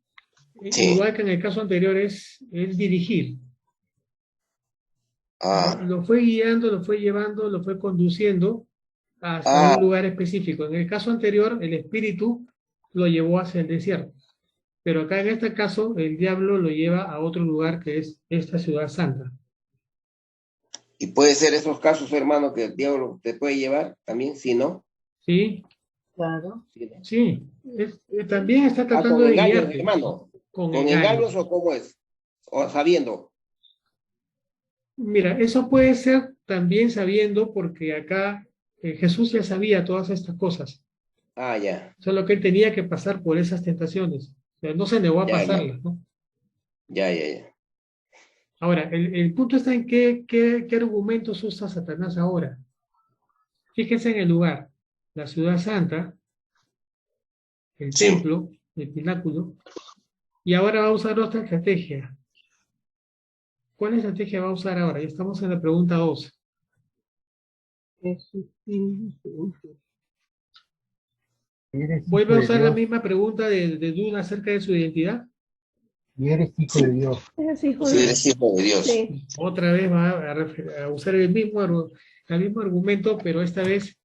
Speaker 2: Sí.
Speaker 1: igual que en el caso anterior, es dirigir.
Speaker 2: Ah,
Speaker 1: Lo fue guiando, lo fue llevando, lo fue conduciendo hacia
Speaker 2: Ah.
Speaker 1: un lugar específico. En el caso anterior, el espíritu lo llevó hacia el desierto. Pero acá en este caso, el diablo lo lleva a otro lugar que es esta ciudad santa.
Speaker 2: y puede ser esos casos, hermano, que el diablo te puede llevar también, si no.
Speaker 1: ¿Sí?
Speaker 5: Claro.
Speaker 2: Sí, ¿no?
Speaker 1: Sí. También está tratando
Speaker 2: con
Speaker 1: de
Speaker 2: engaños,
Speaker 1: guiarte.
Speaker 2: hermano.
Speaker 1: Con
Speaker 2: ¿Con
Speaker 1: engaños.
Speaker 2: engaños o cómo es? O sabiendo.
Speaker 1: Mira, eso puede ser también sabiendo, porque acá Jesús ya sabía todas estas cosas,
Speaker 2: Ah, ya.
Speaker 1: solo que él tenía que pasar por esas tentaciones. O sea, no se negó a
Speaker 2: Ya, ya.
Speaker 1: pasarlas, ¿no?
Speaker 2: Ya, ya, ya.
Speaker 1: Ahora, el punto está en qué argumentos usa Satanás ahora. Fíjense en el lugar, la ciudad santa, el
Speaker 2: Sí.
Speaker 1: templo, el pináculo, y ahora va a usar otra estrategia. ¿Cuál estrategia va a usar ahora? Ya estamos en la pregunta 2.
Speaker 5: Es espíritu.
Speaker 3: Eres hijo
Speaker 1: Vuelve a
Speaker 3: de
Speaker 1: usar la
Speaker 3: Dios
Speaker 1: misma pregunta de duda acerca de su identidad.
Speaker 3: y eres hijo de Dios.
Speaker 8: Es hijo
Speaker 2: Si
Speaker 8: de
Speaker 2: eres hijo de Dios.
Speaker 8: Sí.
Speaker 1: Otra vez va a usar el mismo argumento, pero esta vez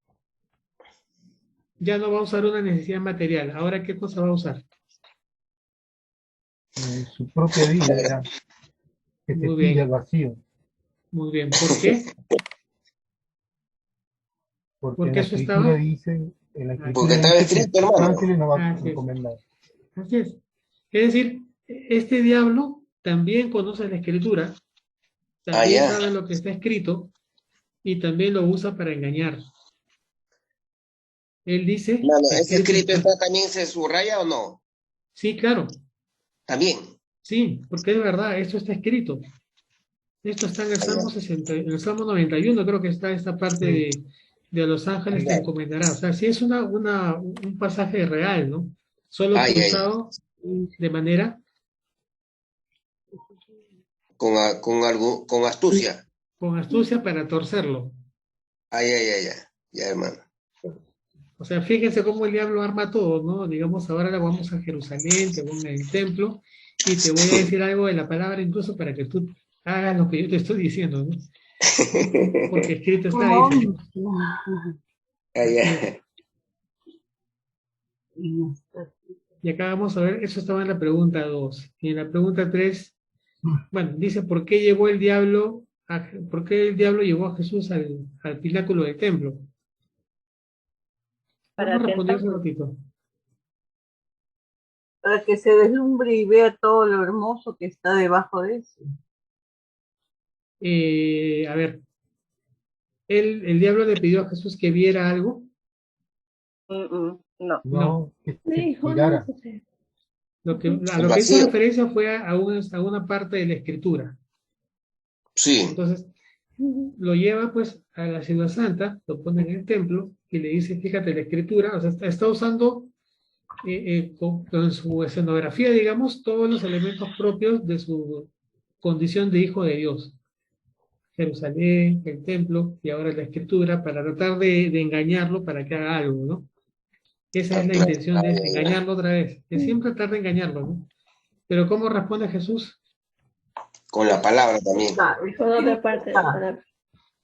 Speaker 1: ya no va a usar una necesidad material. Ahora, ¿qué cosa va a usar?
Speaker 3: Su propia vida, que se
Speaker 1: Muy
Speaker 3: pide
Speaker 1: bien.
Speaker 3: al vacío.
Speaker 1: Muy bien. ¿Por qué?
Speaker 3: Porque
Speaker 1: ¿Por
Speaker 3: en
Speaker 1: qué
Speaker 3: la
Speaker 1: eso
Speaker 3: escritura
Speaker 1: estaba?
Speaker 3: dice, en la escritura
Speaker 2: Porque estaba
Speaker 3: dice que
Speaker 2: escrito,
Speaker 3: sus
Speaker 2: hermano.
Speaker 3: ángeles nos va a
Speaker 1: Así es.
Speaker 3: encomendar.
Speaker 1: Así es. Es decir, este diablo también conoce la escritura, también
Speaker 2: ya.
Speaker 1: sabe lo que está escrito y también lo usa para engañar. Él dice,
Speaker 2: Hermano, ¿ese escrito
Speaker 1: está.
Speaker 2: está también se subraya o no?
Speaker 1: Sí, claro,
Speaker 2: También.
Speaker 1: sí, porque es verdad, esto está escrito. Esto está en el Salmo 60, en el Salmo 91, creo que está esta parte de los ángeles te encomendará. O sea, sí es un pasaje real, ¿no? Solo que
Speaker 2: Ya.
Speaker 1: usado de manera
Speaker 2: Con astucia.
Speaker 1: con astucia para torcerlo.
Speaker 2: Ya, hermano.
Speaker 1: O sea, fíjense cómo el diablo arma todo, ¿no? Digamos, ahora vamos a Jerusalén, te voy en el templo, y te voy a decir algo de la palabra incluso para que tú hagas lo que yo te estoy diciendo, ¿no? Porque escrito está, dice.
Speaker 2: Ya.
Speaker 1: Y acá vamos a ver, eso estaba en la pregunta 2. Y en la pregunta 3, bueno, dice, ¿por qué llevó el diablo, por qué el diablo llevó a Jesús al pináculo del templo?
Speaker 6: Para
Speaker 1: Vamos a responder un
Speaker 6: tentarlo.
Speaker 1: ratito.
Speaker 5: Para que se deslumbre y vea todo lo hermoso que está debajo de eso.
Speaker 1: A ver, el diablo le pidió a Jesús que viera algo.
Speaker 6: No.
Speaker 3: No, que se
Speaker 8: Hijo de
Speaker 3: tirara.
Speaker 8: Dios.
Speaker 1: A lo que hizo referencia fue a una parte de la escritura.
Speaker 2: Sí.
Speaker 1: Entonces, lo lleva pues a la ciudad santa, lo pone en el templo y le dice, fíjate la escritura, o sea, está usando con su escenografía, digamos, todos los elementos propios de su condición de hijo de Dios. Jerusalén, el templo y ahora la escritura para tratar de engañarlo para que haga algo, ¿no? Esa es la intención de engañarlo otra vez, es siempre tratar de engañarlo, ¿no? Pero ¿cómo responde Jesús?
Speaker 2: Con la palabra también.
Speaker 8: Con otra parte de la palabra.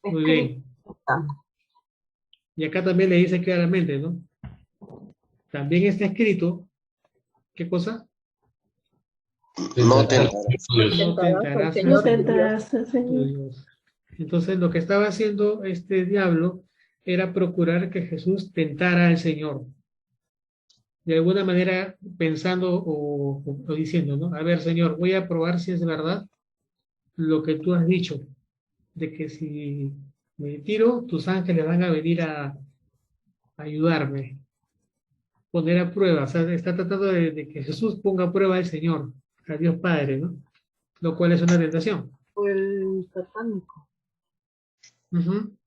Speaker 1: Muy bien. Y acá también le dice claramente, ¿no? También está escrito, ¿qué cosa?
Speaker 2: No tentarás.
Speaker 1: No tentarás al
Speaker 8: No
Speaker 1: Señor
Speaker 8: tentarás al
Speaker 1: tu
Speaker 8: Señor.
Speaker 1: Dios. Entonces lo que estaba haciendo este diablo era procurar que Jesús tentara al Señor. De alguna manera pensando o diciendo, ¿no? A ver, Señor, voy a probar si es verdad lo que tú has dicho, de que si me tiro, tus ángeles van a venir a ayudarme, poner a prueba. O sea, está tratando de que Jesús ponga a prueba al Señor, a Dios Padre, ¿no? Lo cual es una tentación.
Speaker 5: El satánico.
Speaker 1: Ujú.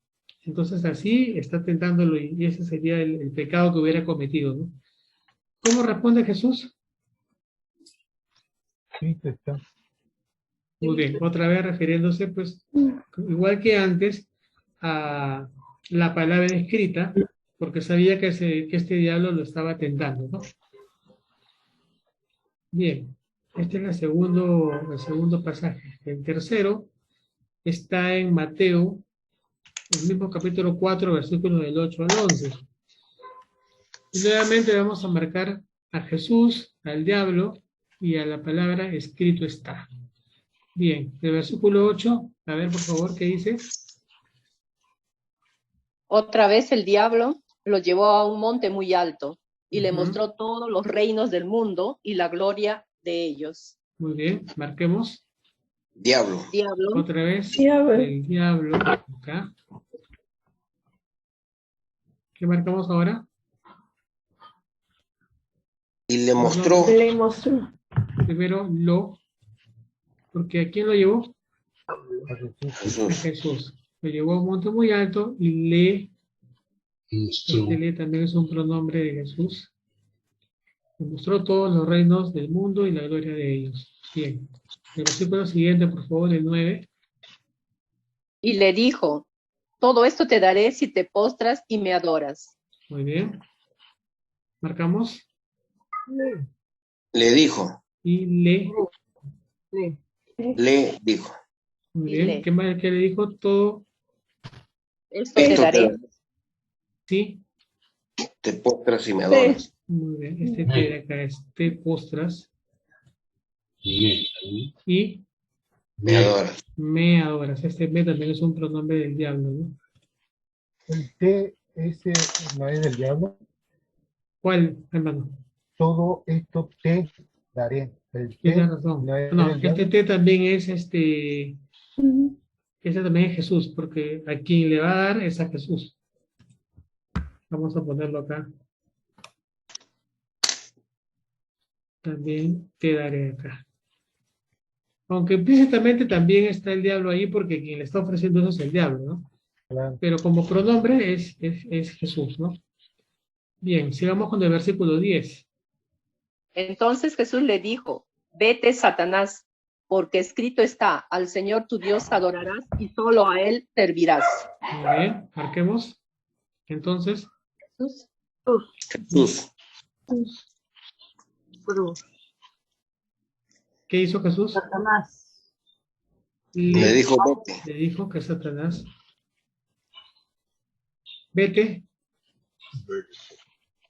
Speaker 1: Entonces así está tentándolo y ese sería el pecado que hubiera cometido, ¿no? ¿Cómo responde Jesús?
Speaker 3: Cristo está.
Speaker 1: Muy bien, otra vez refiriéndose, pues, igual que antes, a la palabra escrita, porque sabía que este diablo lo estaba tentando, ¿no? Bien, este es el segundo pasaje. El tercero está en Mateo, el mismo capítulo 4, versículos del 8 al 11. Y nuevamente vamos a marcar a Jesús, al diablo y a la palabra escrito está. Bien, el versículo 8, a ver por favor, ¿qué dice?
Speaker 6: Otra vez el diablo lo llevó a un monte muy alto y le
Speaker 1: Ujú.
Speaker 6: mostró todos los reinos del mundo y la gloria de ellos.
Speaker 1: Muy bien, marquemos
Speaker 2: Diablo.
Speaker 6: Diablo
Speaker 1: otra vez
Speaker 8: Diablo.
Speaker 1: el diablo acá. ¿Qué marcamos ahora?
Speaker 2: Y le mostró
Speaker 8: Le mostró.
Speaker 1: Primero lo, porque ¿a quién lo llevó?
Speaker 3: A Jesús.
Speaker 1: A
Speaker 2: Jesús.
Speaker 1: Jesús. Lo llevó a un monte muy alto y le, este le también es un pronombre de Jesús. Le mostró todos los reinos del mundo y la gloria de ellos. Bien. El versículo siguiente, por favor, el 9.
Speaker 6: y le dijo, todo esto te daré si te postras y me adoras.
Speaker 1: Muy bien. Marcamos.
Speaker 2: Le dijo.
Speaker 1: Y le.
Speaker 5: Sí.
Speaker 2: Le dijo.
Speaker 1: Muy
Speaker 6: Y
Speaker 1: bien.
Speaker 6: le.
Speaker 1: ¿Qué más que le dijo? Todo.
Speaker 6: Esto te
Speaker 2: Esto
Speaker 6: daré
Speaker 1: Sí.
Speaker 2: te postras y me adoras.
Speaker 1: Muy bien. Este te de acá es te postras y
Speaker 2: Me adoras.
Speaker 1: me adoras. Este me también es un pronombre del diablo, ¿no?
Speaker 3: El té, ese no es del diablo.
Speaker 1: ¿Cuál, hermano?
Speaker 3: Todo esto te daré. El té
Speaker 1: Tienes razón.
Speaker 3: no es
Speaker 1: No,
Speaker 3: del
Speaker 1: este
Speaker 3: diablo.
Speaker 1: te también es ese también es Jesús, porque a quien le va a dar es a Jesús. Vamos a ponerlo acá. También te daré acá. Aunque implícitamente también está el diablo ahí, porque quien le está ofreciendo eso es el diablo, ¿no?
Speaker 3: Claro.
Speaker 1: Pero como pronombre es Jesús, ¿no? Bien, sigamos con el versículo 10.
Speaker 6: Entonces Jesús le dijo, vete, Satanás, porque escrito está, al Señor tu Dios adorarás y solo a Él servirás.
Speaker 1: Muy bien, marquemos. Entonces,
Speaker 6: Jesús,
Speaker 2: Jesús.
Speaker 5: Cruz.
Speaker 1: ¿qué hizo Jesús?
Speaker 5: Satanás.
Speaker 2: Le dijo, vete.
Speaker 1: Le dijo que Satanás, vete,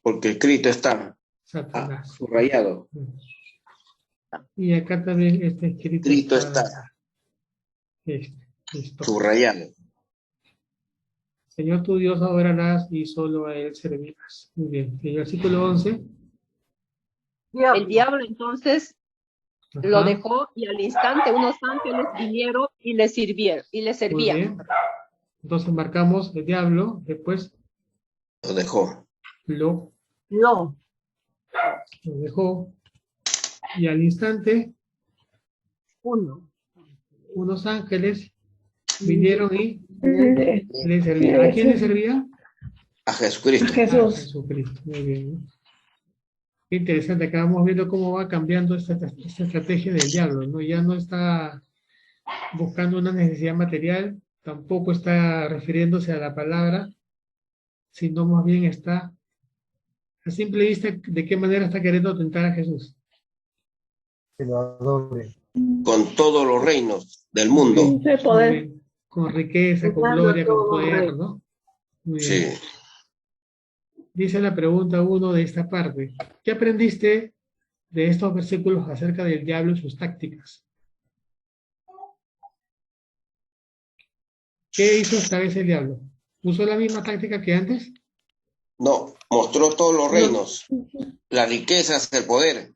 Speaker 2: Porque escrito está.
Speaker 1: Satanás.
Speaker 2: Subrayado.
Speaker 1: Y acá también está escrito.
Speaker 2: Escrito está.
Speaker 1: Listo.
Speaker 2: Subrayado.
Speaker 1: Señor tu Dios adorarás y solo a Él servirás. Muy bien. El versículo 11.
Speaker 6: el diablo entonces
Speaker 1: Ajá.
Speaker 6: lo dejó y al instante unos ángeles vinieron y le
Speaker 1: Muy
Speaker 6: servían.
Speaker 1: bien. Entonces marcamos el diablo, después
Speaker 2: Lo dejó.
Speaker 1: lo
Speaker 5: No.
Speaker 1: dejó y al instante
Speaker 5: Uno.
Speaker 1: unos ángeles vinieron y
Speaker 8: Le-
Speaker 1: le servían. ¿A quién le servía?
Speaker 2: A Jesucristo.
Speaker 1: A
Speaker 8: Jesús.
Speaker 1: Jesucristo. Muy bien, ¿no? Qué interesante. Acá vamos viendo cómo va cambiando esta estrategia del diablo, ¿no? Ya no está buscando una necesidad material, tampoco está refiriéndose a la palabra, sino más bien está, a simple vista, ¿de qué manera está queriendo tentar a Jesús?
Speaker 3: Que lo adore.
Speaker 2: Con todos los reinos del mundo.
Speaker 8: De
Speaker 1: Muy
Speaker 8: poder.
Speaker 1: bien. Con riqueza, con
Speaker 5: Tentando
Speaker 1: gloria, con
Speaker 5: todo
Speaker 1: poder,
Speaker 5: rey.
Speaker 1: ¿no? Muy
Speaker 2: Sí.
Speaker 1: bien. Dice la pregunta 1 de esta parte. ¿Qué aprendiste de estos versículos acerca del diablo y sus tácticas? ¿Qué hizo esta vez el diablo? ¿Usó la misma táctica que antes?
Speaker 2: No, mostró todos los reinos, las riquezas, el poder.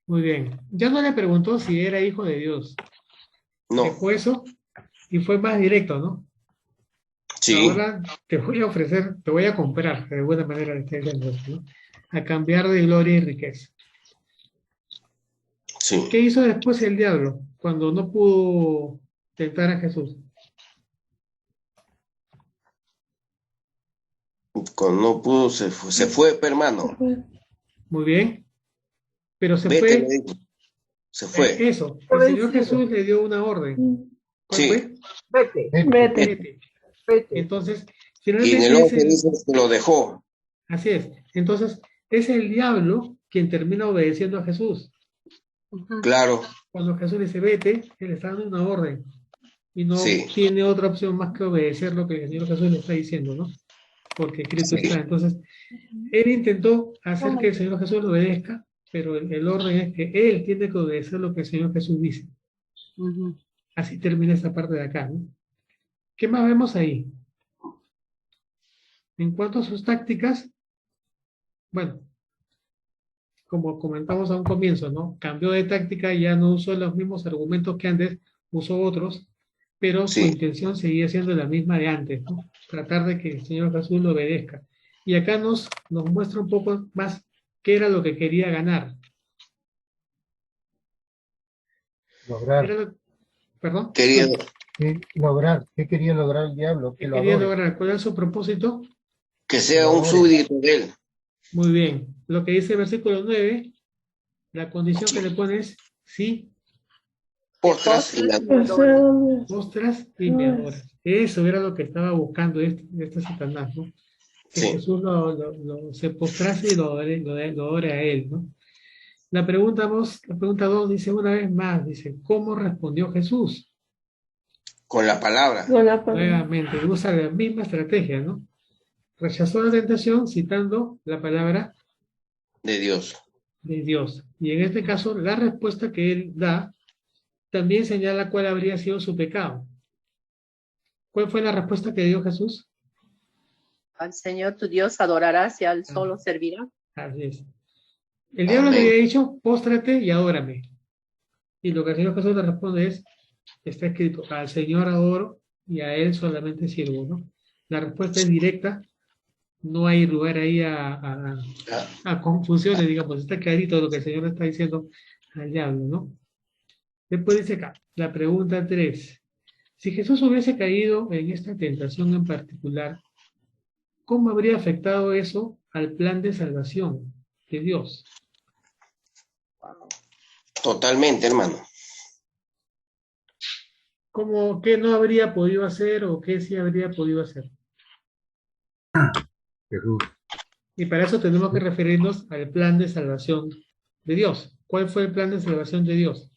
Speaker 1: Muy bien. Ya no le preguntó si era hijo de Dios.
Speaker 2: No,
Speaker 1: Dejó eso y fue más directo, ¿no?
Speaker 2: sí,
Speaker 1: Ahora te voy a ofrecer, te voy a comprar, de buena manera le está diciendo eso, ¿no? A cambiar de gloria y riqueza.
Speaker 2: sí.
Speaker 1: ¿Qué hizo después el diablo cuando no pudo tentar a Jesús?
Speaker 2: Cuando no pudo, se fue, hermano.
Speaker 1: Muy bien. Pero se
Speaker 2: Vete,
Speaker 1: fue,
Speaker 2: le dijo. Se fue.
Speaker 1: eso, el Señor Jesús le dio una orden. ¿Cuál
Speaker 2: Sí.
Speaker 1: fue?
Speaker 5: Vete,
Speaker 8: Vete.
Speaker 1: Vete.
Speaker 5: vete.
Speaker 1: Entonces,
Speaker 2: Y en
Speaker 1: finalmente
Speaker 2: el
Speaker 1: es
Speaker 2: 11 dice que lo dejó.
Speaker 1: así es. Entonces, es el diablo quien termina obedeciendo a Jesús.
Speaker 5: Ujú.
Speaker 2: Claro,
Speaker 1: Cuando Jesús le dice, vete, él está dando una orden. Y no
Speaker 2: sí.
Speaker 1: tiene otra opción más que obedecer lo que el Señor Jesús le está diciendo, ¿no? Porque escrito
Speaker 2: Sí.
Speaker 1: está. Entonces, él intentó hacer que el Señor Jesús lo obedezca, pero el orden es que él tiene que obedecer lo que el Señor Jesús dice.
Speaker 5: Ujú.
Speaker 1: Así termina esta parte de acá, ¿no? ¿Qué más vemos ahí? En cuanto a sus tácticas, bueno, como comentamos a un comienzo, ¿no? Cambió de táctica y ya no usó los mismos argumentos que antes, usó otros, pero su
Speaker 2: Sí.
Speaker 1: intención seguía siendo la misma de antes, ¿no? Tratar de que el Señor Jesús lo obedezca. Y acá nos muestra un poco más qué era lo que quería ganar.
Speaker 3: Lograr.
Speaker 1: Era lo- ¿Perdón?
Speaker 2: Quería,
Speaker 3: ¿Qué lograr? ¿Qué quería lograr el diablo? Que
Speaker 1: ¿Qué
Speaker 3: lo
Speaker 1: quería
Speaker 3: adore.
Speaker 1: lograr? ¿Cuál era su propósito?
Speaker 2: que sea un
Speaker 3: Adore.
Speaker 2: súbdito de él.
Speaker 1: Muy bien. Lo que dice el versículo 9, la condición que le pone es sí,
Speaker 2: Postras y la...
Speaker 1: postras y me adoras. Eso era lo que estaba buscando este Satanás, ¿no? Que
Speaker 2: Sí.
Speaker 1: Jesús se postrase y lo adore a él, ¿no? La pregunta 2 dice una vez más, dice, ¿cómo respondió Jesús?
Speaker 2: Con la palabra.
Speaker 8: Con la palabra.
Speaker 1: Nuevamente, usa la misma estrategia, ¿no? Rechazó la tentación citando la palabra
Speaker 2: De Dios.
Speaker 1: de Dios. Y en este caso, la respuesta que él da también señala cuál habría sido su pecado. ¿Cuál fue la respuesta que dio Jesús?
Speaker 6: Al Señor tu Dios adorarás y al solo servirás.
Speaker 1: Así es. El diablo le
Speaker 2: Amén.
Speaker 1: había dicho, póstrate y adórame. Y lo que el Señor Jesús le responde es, está escrito, al Señor adoro y a Él solamente sirvo, ¿no? La respuesta es directa, no hay lugar ahí a confusiones, digamos, está clarito lo que el Señor le está diciendo al diablo, ¿no? Después dice acá, la pregunta 3. Si Jesús hubiese caído en esta tentación en particular, ¿cómo habría afectado eso al plan de salvación de Dios?
Speaker 2: Totalmente, hermano.
Speaker 1: ¿Cómo, qué no habría podido hacer o qué sí habría podido hacer?
Speaker 3: Jesús.
Speaker 1: Y para eso tenemos que referirnos al plan de salvación de Dios. ¿Cuál fue el plan de salvación de Dios?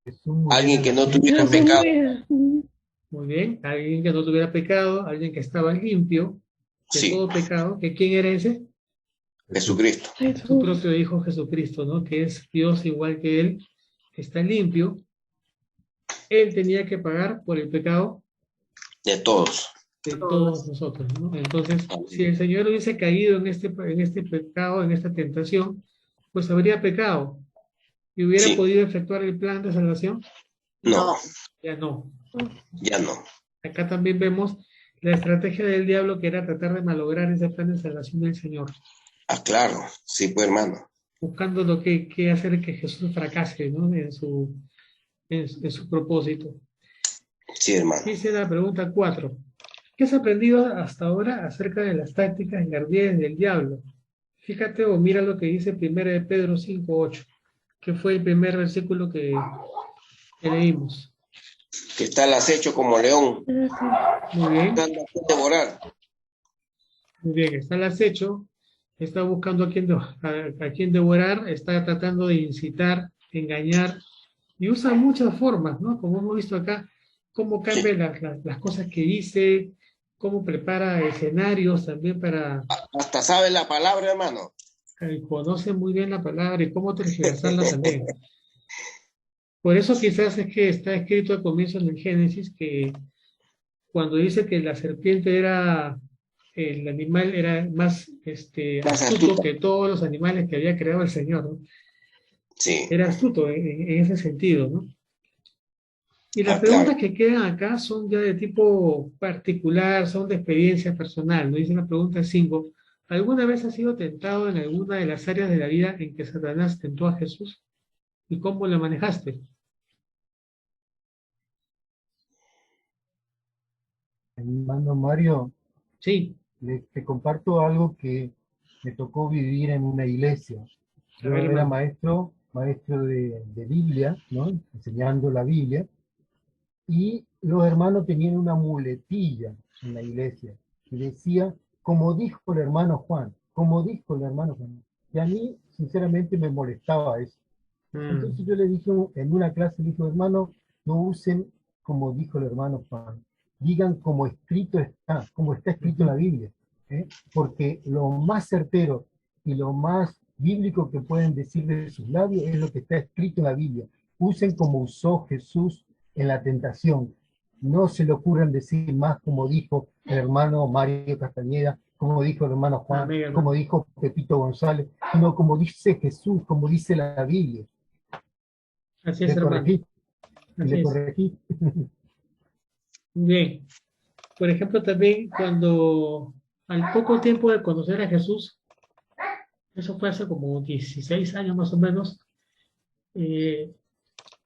Speaker 3: Jesús murió
Speaker 2: Alguien
Speaker 3: en
Speaker 2: que
Speaker 3: la
Speaker 2: no
Speaker 3: cruz.
Speaker 2: tuviera
Speaker 8: Jesús
Speaker 2: pecado.
Speaker 8: murió.
Speaker 1: Muy bien, alguien que no tuviera pecado, alguien que estaba limpio de
Speaker 2: Sí,
Speaker 1: todo pecado. ¿Que quién era ese?
Speaker 2: Jesucristo.
Speaker 1: Su
Speaker 8: Jesús.
Speaker 1: propio Hijo Jesucristo, ¿no? Que es Dios igual que Él, que está limpio. Él tenía que pagar por el pecado
Speaker 2: De todos.
Speaker 1: de todos nosotros, ¿no? Entonces, si el Señor hubiese caído en este pecado, en esta tentación, pues habría pecado y hubiera
Speaker 2: Sí.
Speaker 1: podido efectuar el plan de salvación.
Speaker 2: No,
Speaker 1: Ya no.
Speaker 2: ya no.
Speaker 1: Acá también vemos la estrategia del diablo, que era tratar de malograr ese plan de salvación del Señor,
Speaker 2: Ah, claro. Sí, pues, hermano.
Speaker 1: buscando lo que hacer que Jesús fracase, ¿no? En su propósito.
Speaker 2: Sí, hermano.
Speaker 1: Dice la pregunta 4. ¿Qué has aprendido hasta ahora acerca de las tácticas y ardides del diablo? Fíjate o mira lo que dice 1 de Pedro 5:8, que fue el primer versículo que leímos.
Speaker 2: que está al acecho como león,
Speaker 1: Muy bien,
Speaker 2: buscando a quien devorar.
Speaker 1: muy bien. Está al acecho, está buscando a quien devorar, está tratando de incitar, engañar, y usa muchas formas, ¿no? Como hemos visto acá, cómo cambia las cosas que dice, cómo prepara escenarios también para,
Speaker 2: Hasta sabe la palabra, hermano.
Speaker 1: conoce muy bien la palabra y cómo tergiversarla también. Por eso quizás es que está escrito al comienzo en el Génesis que cuando dice que la serpiente era, el animal era más
Speaker 2: Más
Speaker 1: astuto
Speaker 2: astuta.
Speaker 1: que todos los animales que había creado el Señor, ¿no?
Speaker 2: Sí.
Speaker 1: Era astuto en ese sentido, ¿no? Y las
Speaker 2: Claro.
Speaker 1: preguntas que quedan acá son ya de tipo particular, son de experiencia personal, ¿no? Dice la pregunta 5. ¿Alguna vez has sido tentado en alguna de las áreas de la vida en que Satanás tentó a Jesús? ¿Y cómo la manejaste?
Speaker 3: Hermano Mario,
Speaker 1: Sí,
Speaker 3: te comparto algo que me tocó vivir en una iglesia.
Speaker 1: a
Speaker 3: Yo
Speaker 1: ver,
Speaker 3: era
Speaker 1: hermano.
Speaker 3: maestro de Biblia, ¿no? Enseñando la Biblia, y los hermanos tenían una muletilla en la iglesia que decía, como dijo el hermano Juan, como dijo el hermano Juan. Y a mí, sinceramente, me molestaba eso. Entonces yo le dije en una clase, le dije, hermano, no usen como dijo el hermano Juan, digan como escrito está, como está escrito en la Biblia, ¿eh? Porque lo más certero y lo más bíblico que pueden decir de sus labios es lo que está escrito en la Biblia. Usen como usó Jesús en la tentación. No se le ocurran decir más como dijo el hermano Mario Castañeda, como dijo el hermano Juan,
Speaker 1: Amén, hermano.
Speaker 3: como dijo Pepito González, sino como dice Jesús, como dice la Biblia.
Speaker 1: Así es,
Speaker 3: Le
Speaker 1: hermano.
Speaker 3: corregí,
Speaker 1: Así
Speaker 3: le
Speaker 1: es.
Speaker 3: corregí.
Speaker 1: Bien. Por ejemplo, también cuando al poco tiempo de conocer a Jesús, eso fue hace como 16 años más o menos, eh,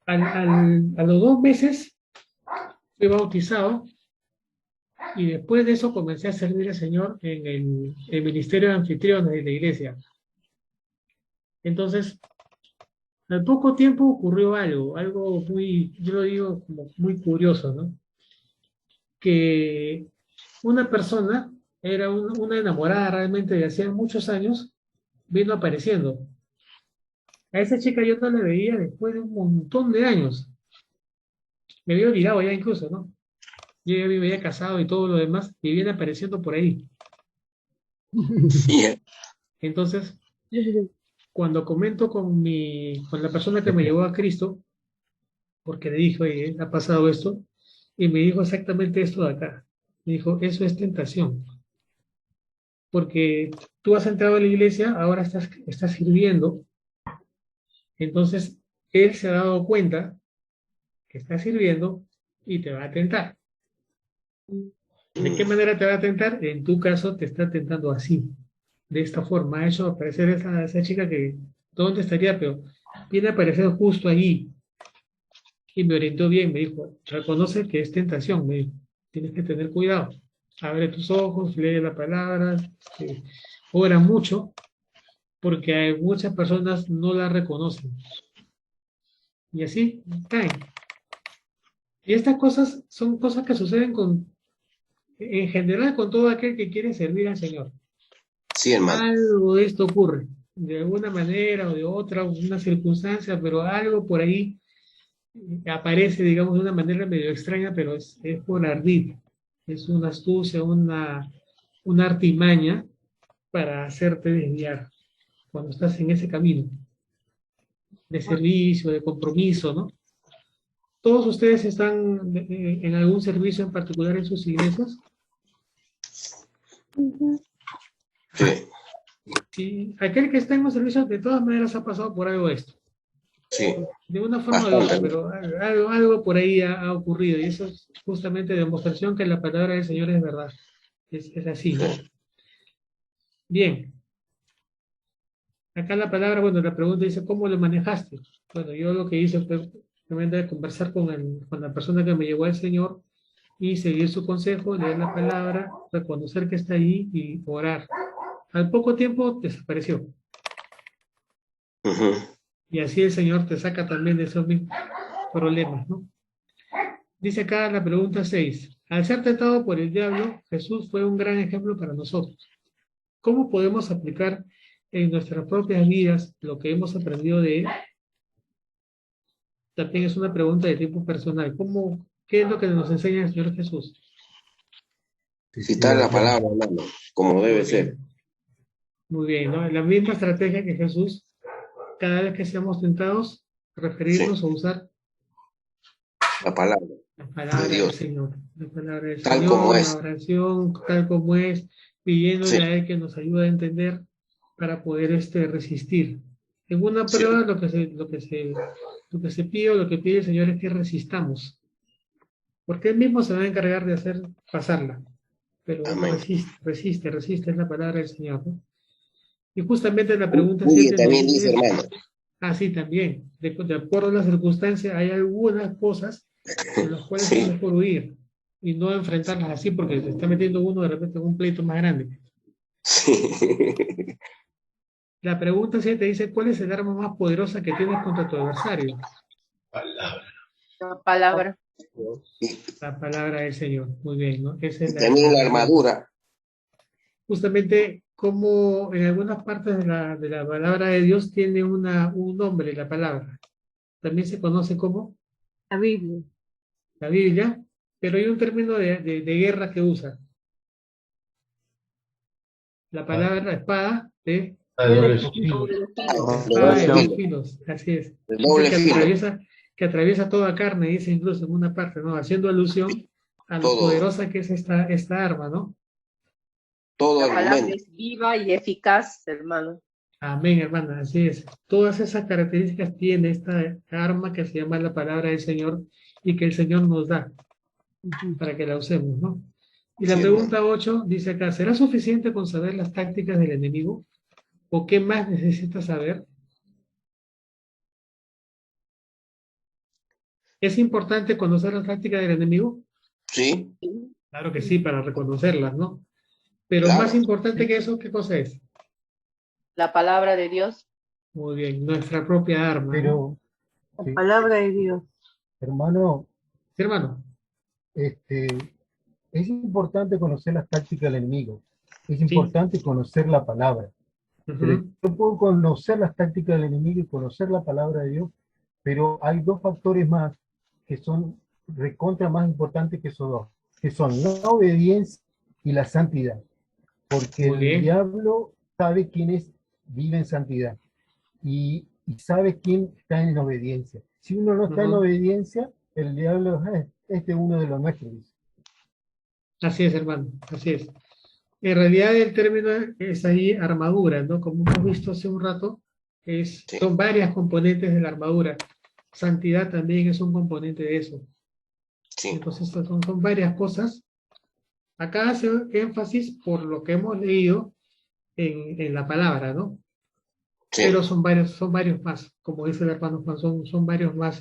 Speaker 1: a los 2 meses fui bautizado y después de eso comencé a servir al Señor en el ministerio de anfitriones de la iglesia. Entonces, al poco tiempo ocurrió algo muy, yo lo digo como muy curioso, ¿no? Que una persona, era una enamorada realmente de hacía muchos años, vino apareciendo. A esa chica yo no la veía después de un montón de años. Me había olvidado ya incluso, ¿no? Yo ya me había casado y todo lo demás, y viene apareciendo por ahí.
Speaker 2: Sí.
Speaker 1: Entonces, cuando comento con la persona que me llevó a Cristo, porque le dije, oye, ha pasado esto, y me dijo exactamente esto de acá. Me dijo, eso es tentación, porque tú has entrado a la iglesia, ahora estás sirviendo, entonces él se ha dado cuenta que está sirviendo y te va a tentar. ¿De qué manera te va a tentar? En tu caso te está tentando así, de esta forma. Ha hecho aparecer esa chica que, ¿dónde estaría? Pero viene a aparecer justo ahí. Y me orientó bien, me dijo, reconoce que es tentación, me dijo, tienes que tener cuidado. Abre tus ojos, lee la palabra, ora mucho, porque muchas personas no la reconocen. Y así caen. Y estas cosas son cosas que suceden en general con todo aquel que quiere servir al Señor.
Speaker 2: Sí, hermano.
Speaker 1: Algo de esto ocurre, de alguna manera o de otra, una circunstancia, pero algo por ahí aparece, digamos, de una manera medio extraña, pero es por ardid, es una astucia, una artimaña para hacerte desviar cuando estás en ese camino de servicio, de compromiso, ¿no? ¿Todos ustedes están en algún servicio en particular en sus iglesias?
Speaker 2: Sí.
Speaker 1: Sí, aquel que está en un servicio de todas maneras ha pasado por algo de esto.
Speaker 2: Sí.
Speaker 1: De una forma o de otra, pero algo por ahí ha ocurrido y eso es justamente demostración que la palabra del Señor es verdad. Es así, ¿no? Bien. Acá la palabra, bueno, la pregunta dice, ¿cómo lo manejaste? Bueno, yo lo que hice fue realmente conversar con la persona que me llevó al Señor y seguir su consejo, leer la palabra, reconocer que está ahí y orar. Al poco tiempo desapareció.
Speaker 2: Ujú.
Speaker 1: Y así el Señor te saca también de esos mismos problemas, ¿no? Dice acá la pregunta 6. Al ser tentado por el diablo, Jesús fue un gran ejemplo para nosotros. ¿Cómo podemos aplicar en nuestras propias vidas lo que hemos aprendido de él? También es una pregunta de tipo personal. ¿Qué es lo que nos enseña el Señor Jesús?
Speaker 2: Citar la palabra, hermano, como debe ser.
Speaker 1: Muy bien, ¿no? La misma estrategia que Jesús, cada vez que seamos tentados, referirnos o usar
Speaker 2: la palabra
Speaker 1: de
Speaker 2: Dios.
Speaker 1: del Señor. La palabra del
Speaker 2: Tal
Speaker 1: Señor,
Speaker 2: como es.
Speaker 1: la oración, tal como es, pidiéndole
Speaker 2: Sí.
Speaker 1: a Él que nos ayude a entender para poder resistir. En una
Speaker 2: Sí.
Speaker 1: prueba lo que se pide o lo que pide el Señor es que resistamos. Porque Él mismo se va a encargar de hacer pasarla. Pero
Speaker 2: Amén.
Speaker 1: resiste, es la palabra del Señor, ¿no? Y justamente la pregunta
Speaker 2: Huye
Speaker 1: 7
Speaker 2: también dice, hermano.
Speaker 1: sí, también. De acuerdo a las circunstancias, hay algunas cosas en las cuales
Speaker 2: Sí.
Speaker 1: es mejor huir y no enfrentarlas así porque se está metiendo uno de repente en un pleito más grande.
Speaker 2: Sí.
Speaker 1: La pregunta 7 dice, ¿cuál es el arma más poderosa que tienes contra tu adversario?
Speaker 4: Palabra.
Speaker 6: La palabra.
Speaker 1: La palabra del Señor. Muy bien, ¿no? Esa es
Speaker 2: Y también la armadura.
Speaker 1: Justamente como en algunas partes de la palabra de Dios tiene un nombre, la palabra. También se conoce como
Speaker 5: La Biblia.
Speaker 1: la Biblia, pero hay un término de guerra que usa. La palabra espada de
Speaker 4: Doble
Speaker 3: Los
Speaker 4: filo.
Speaker 3: filos.
Speaker 1: espada de dos
Speaker 2: filo.
Speaker 1: filos, así es.
Speaker 2: De
Speaker 1: Dice
Speaker 2: doble
Speaker 1: que
Speaker 2: filo.
Speaker 1: atraviesa toda carne, dice incluso en una parte, ¿no? Haciendo alusión a lo
Speaker 2: Todo.
Speaker 1: poderosa que es esta arma, ¿no?
Speaker 2: Todo
Speaker 6: La palabra
Speaker 2: argumento.
Speaker 6: es viva y eficaz, hermano.
Speaker 1: Amén, hermana, así es. Todas esas características tiene esta arma que se llama la palabra del Señor y que el Señor nos da para que la usemos, ¿no? Y la
Speaker 2: Sí,
Speaker 1: pregunta 8 dice acá, ¿será suficiente con saber las tácticas del enemigo? ¿O qué más necesitas saber? ¿Es importante conocer las tácticas del enemigo?
Speaker 2: Sí,
Speaker 1: Claro que sí, para reconocerlas, ¿no? Pero
Speaker 2: claro.
Speaker 1: más importante que eso, ¿qué cosa es?
Speaker 6: La palabra de Dios.
Speaker 1: Muy bien, nuestra propia arma, ¿no?
Speaker 3: Pero,
Speaker 5: La
Speaker 3: sí,
Speaker 5: palabra de Dios.
Speaker 3: hermano,
Speaker 1: ¿Sí, hermano?
Speaker 3: es importante conocer las tácticas del enemigo. Es
Speaker 1: Sí.
Speaker 3: importante conocer la palabra. Pero
Speaker 1: Ujú.
Speaker 3: yo puedo conocer las tácticas del enemigo y conocer la palabra de Dios, pero hay dos factores más que son recontra más importantes que esos dos, que son la obediencia y la santidad. Porque
Speaker 1: Muy
Speaker 3: el
Speaker 1: bien.
Speaker 3: diablo sabe quién vive en santidad y sabe quién está en obediencia. Si uno no está en
Speaker 1: Ujú.
Speaker 3: obediencia, el diablo es uno de los nuestros. Dice.
Speaker 1: Así es, hermano, así es. En realidad el término es ahí armadura, ¿no? Como hemos visto hace un rato,
Speaker 2: Sí.
Speaker 1: son varias componentes de la armadura. Santidad también es un componente de eso.
Speaker 2: Sí.
Speaker 1: Entonces son varias cosas. Acá hace énfasis por lo que hemos leído en la palabra, ¿no?
Speaker 2: Sí.
Speaker 1: Pero son varios más, como dice el hermano Juan, son varios más,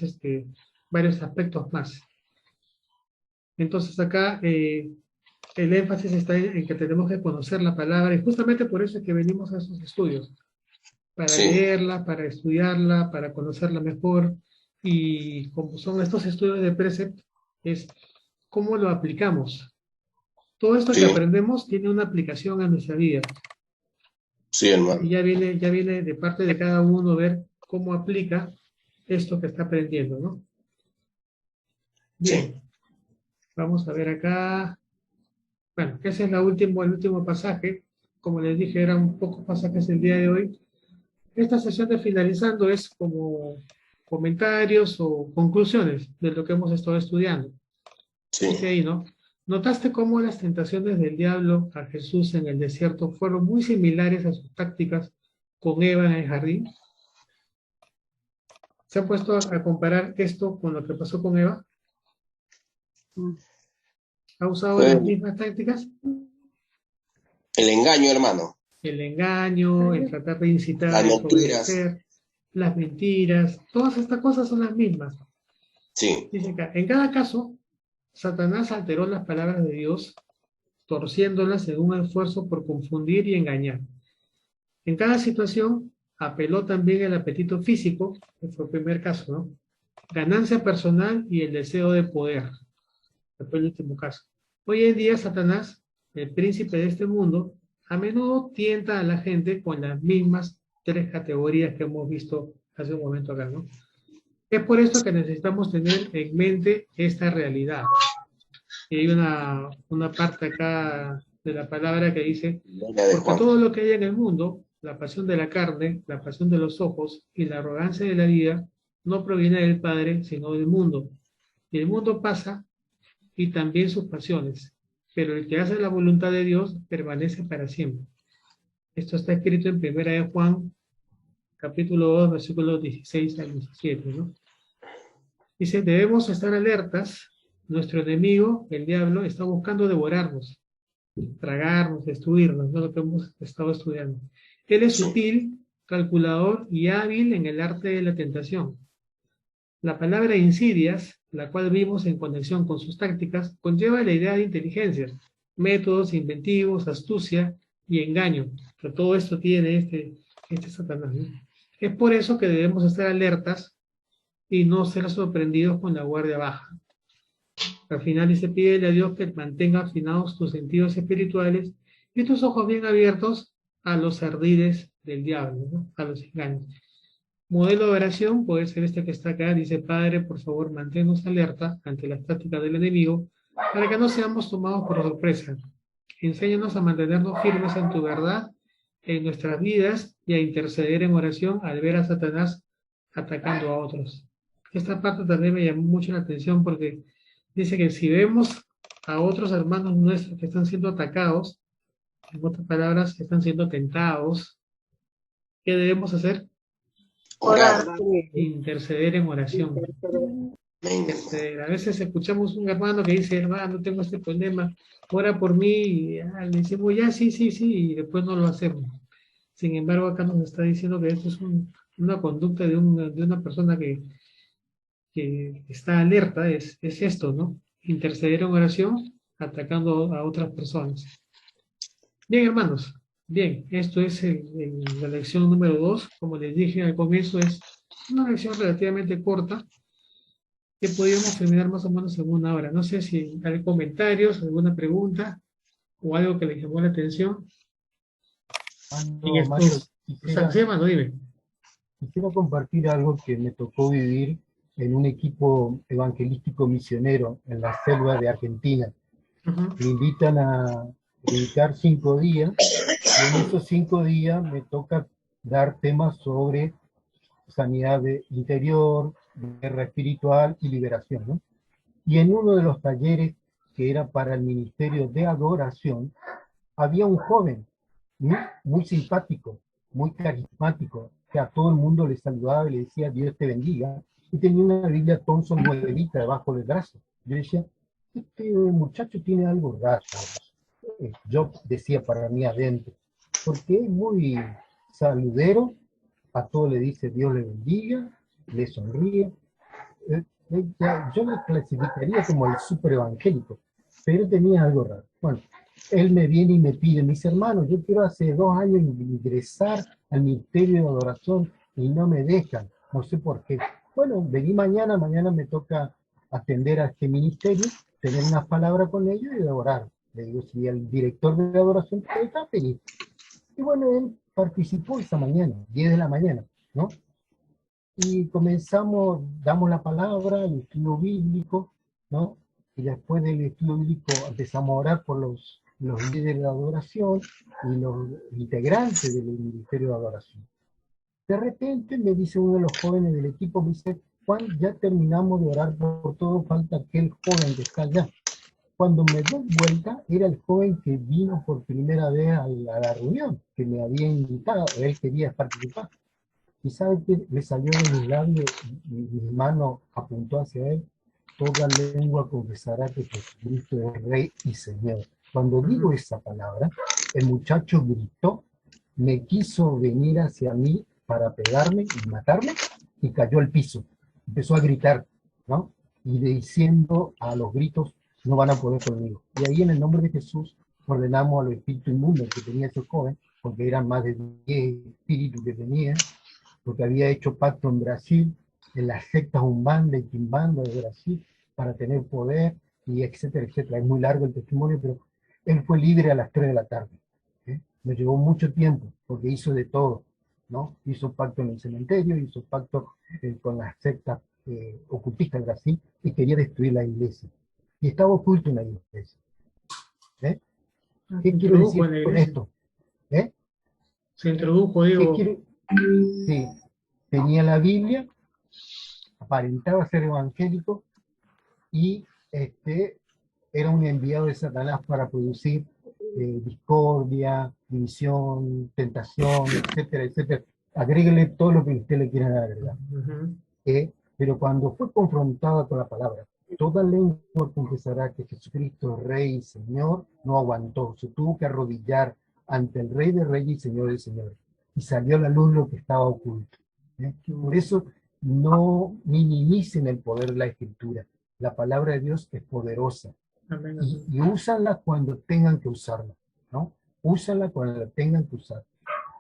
Speaker 1: varios aspectos más. Entonces acá el énfasis está en que tenemos que conocer la palabra y justamente por eso es que venimos a esos estudios, para
Speaker 2: Sí.
Speaker 1: leerla, para estudiarla, para conocerla mejor y como son estos estudios de Precept, es cómo lo aplicamos. Todo esto
Speaker 2: Sí.
Speaker 1: que aprendemos tiene una aplicación a nuestra vida
Speaker 2: Sí, hermano.
Speaker 1: y ya viene de parte de cada uno ver cómo aplica esto que está aprendiendo, ¿no? Bien, vamos a ver acá. Bueno, ese es el último pasaje. Como les dije, eran pocos pasajes el día de hoy. Esta sesión de finalizando es como comentarios o conclusiones de lo que hemos estado estudiando.
Speaker 2: Sí.
Speaker 1: Dice ahí, ¿no? ¿Notaste cómo las tentaciones del diablo a Jesús en el desierto fueron muy similares a sus tácticas con Eva en el jardín? ¿Se han puesto a comparar esto con lo que pasó con Eva? ¿Ha usado
Speaker 2: Fue
Speaker 1: las mismas tácticas?
Speaker 2: el engaño, hermano.
Speaker 1: El engaño, el tratar de incitar a
Speaker 2: Las mentiras.
Speaker 1: desobedecer, las mentiras, todas estas cosas son las mismas.
Speaker 2: Sí.
Speaker 1: Dice acá, en cada caso, Satanás alteró las palabras de Dios, torciéndolas en un esfuerzo por confundir y engañar. En cada situación, apeló también el apetito físico, que fue el primer caso, ¿no? Ganancia personal y el deseo de poder. después el último caso. Hoy en día Satanás, el príncipe de este mundo, a menudo tienta a la gente con las mismas tres categorías que hemos visto hace un momento acá, ¿no? Es por eso que necesitamos tener en mente esta realidad. Y hay una parte acá de la palabra que dice, porque todo lo que hay en el mundo, la pasión de la carne, la pasión de los ojos y la arrogancia de la vida, no proviene del Padre, sino del mundo. Y el mundo pasa y también sus pasiones, pero el que hace la voluntad de Dios permanece para siempre. Esto está escrito en 1 de Juan, capítulo 2, versículos 16 al 17, ¿no? Dice, debemos estar alertas. Nuestro enemigo, el diablo, está buscando devorarnos, tragarnos, destruirnos, ¿no? Lo que hemos estado estudiando. Él es sutil, calculador y hábil en el arte de la tentación. La palabra insidias, la cual vimos en conexión con sus tácticas, conlleva la idea de inteligencia, métodos inventivos, astucia y engaño. Pero todo esto tiene este Satanás, ¿no? Es por eso que debemos estar alertas y no ser sorprendidos con la guardia baja. Al final dice, pídele a Dios que mantenga afinados tus sentidos espirituales y tus ojos bien abiertos a los ardides del diablo, ¿no? A los engaños. Modelo de oración puede ser este que está acá, dice, Padre, por favor, manténnos alerta ante las tácticas del enemigo para que no seamos tomados por sorpresa. Enséñanos a mantenernos firmes en tu verdad, en nuestras vidas y a interceder en oración al ver a Satanás atacando a otros. Esta parte también me llamó mucho la atención porque dice que si vemos a otros hermanos nuestros que están siendo atacados, en otras palabras, están siendo tentados, ¿qué debemos hacer?
Speaker 5: Orar.
Speaker 1: Interceder en oración. A veces escuchamos un hermano que dice, hermano, tengo este problema, ora por mí, y le decimos, ya, sí, y después no lo hacemos. Sin embargo, acá nos está diciendo que esto es una conducta de una persona que está alerta, es esto, ¿no? Interceder en oración, atacando a otras personas. Bien, hermanos, bien, esto es la lección número 2. Como les dije al comienzo, es una lección relativamente corta, que podríamos terminar más o menos en 1 hora. No sé si hay comentarios, alguna pregunta, o algo que les llamó la atención.
Speaker 3: No, Mario,
Speaker 1: Dime.
Speaker 3: Quisiera compartir algo que me tocó vivir en un equipo evangelístico misionero en la selva de Argentina. Me invitan a dedicar 5 días, y en esos 5 días me toca dar temas sobre sanidad interior, guerra espiritual y liberación, ¿no? Y en uno de los talleres que era para el ministerio de adoración, había un joven muy simpático, muy carismático, que a todo el mundo le saludaba y le decía Dios te bendiga, y tenía una Biblia Thompson nuevita debajo del brazo. Yo decía, este muchacho tiene algo raro. Yo decía para mí adentro, porque es muy saludero, a todo le dice Dios le bendiga, le sonríe. Yo le clasificaría como el super evangélico, pero tenía algo raro. Bueno, él me viene y me pide, mis hermanos, yo quiero hace 2 años ingresar al ministerio de adoración y no me dejan, no sé por qué. Bueno, vení mañana me toca atender a este ministerio, tener unas palabras con ellos y orar. Le digo, si el director de adoración está feliz. Y bueno, él participó esa mañana, 10 de la mañana, ¿no? Y comenzamos, damos la palabra, el estudio bíblico, ¿no? Y después del estudio bíblico empezamos a orar por los líderes de adoración y los integrantes del ministerio de adoración. De repente me dice uno de los jóvenes del equipo, me dice, Juan, ya terminamos de orar por todo, falta aquel joven que está allá. Cuando me doy vuelta, era el joven que vino por primera vez a la reunión, que me había invitado, él quería participar. Y sabe que me salió de mis labios, mi mano apuntó hacia él, toda lengua confesará que Jesucristo es Rey y Señor. Cuando digo esa palabra, el muchacho gritó, me quiso venir hacia mí para pegarme y matarme, y cayó al piso. Empezó a gritar, ¿no? Y diciendo a los gritos, no van a poder conmigo. Y ahí en el nombre de Jesús ordenamos a los espíritus inmundos que tenía ese joven, porque eran más de 10 espíritus que tenía, porque había hecho pacto en Brasil, en las sectas Umbanda y Quimbanda de Brasil, para tener poder, y etcétera, etcétera. Es muy largo el testimonio, pero él fue libre a las 3 de la tarde. Nos llevó mucho tiempo, porque hizo de todo, ¿no? Hizo pacto en el cementerio, hizo pacto con las sectas ocultistas en Brasil, y quería destruir la iglesia. Y estaba oculto en la iglesia. ¿Qué quiero decir con esto?
Speaker 1: Se introdujo, digo.
Speaker 3: Sí, tenía la Biblia, aparentaba ser evangélico, y era un enviado de Satanás para producir discordia, división, tentación, etcétera, etcétera. Agréguele todo lo que usted le quiera agregar. Pero cuando fue confrontada con la palabra, toda lengua confesará que Jesucristo es Rey y Señor, no aguantó, se tuvo que arrodillar ante el Rey de Reyes y Señor de Señores, y salió a la luz lo que estaba oculto. Por eso no minimicen el poder de la Escritura. La palabra de Dios es poderosa. Y úsanla cuando tengan que usarla, ¿no? Úsanla cuando la tengan que usar.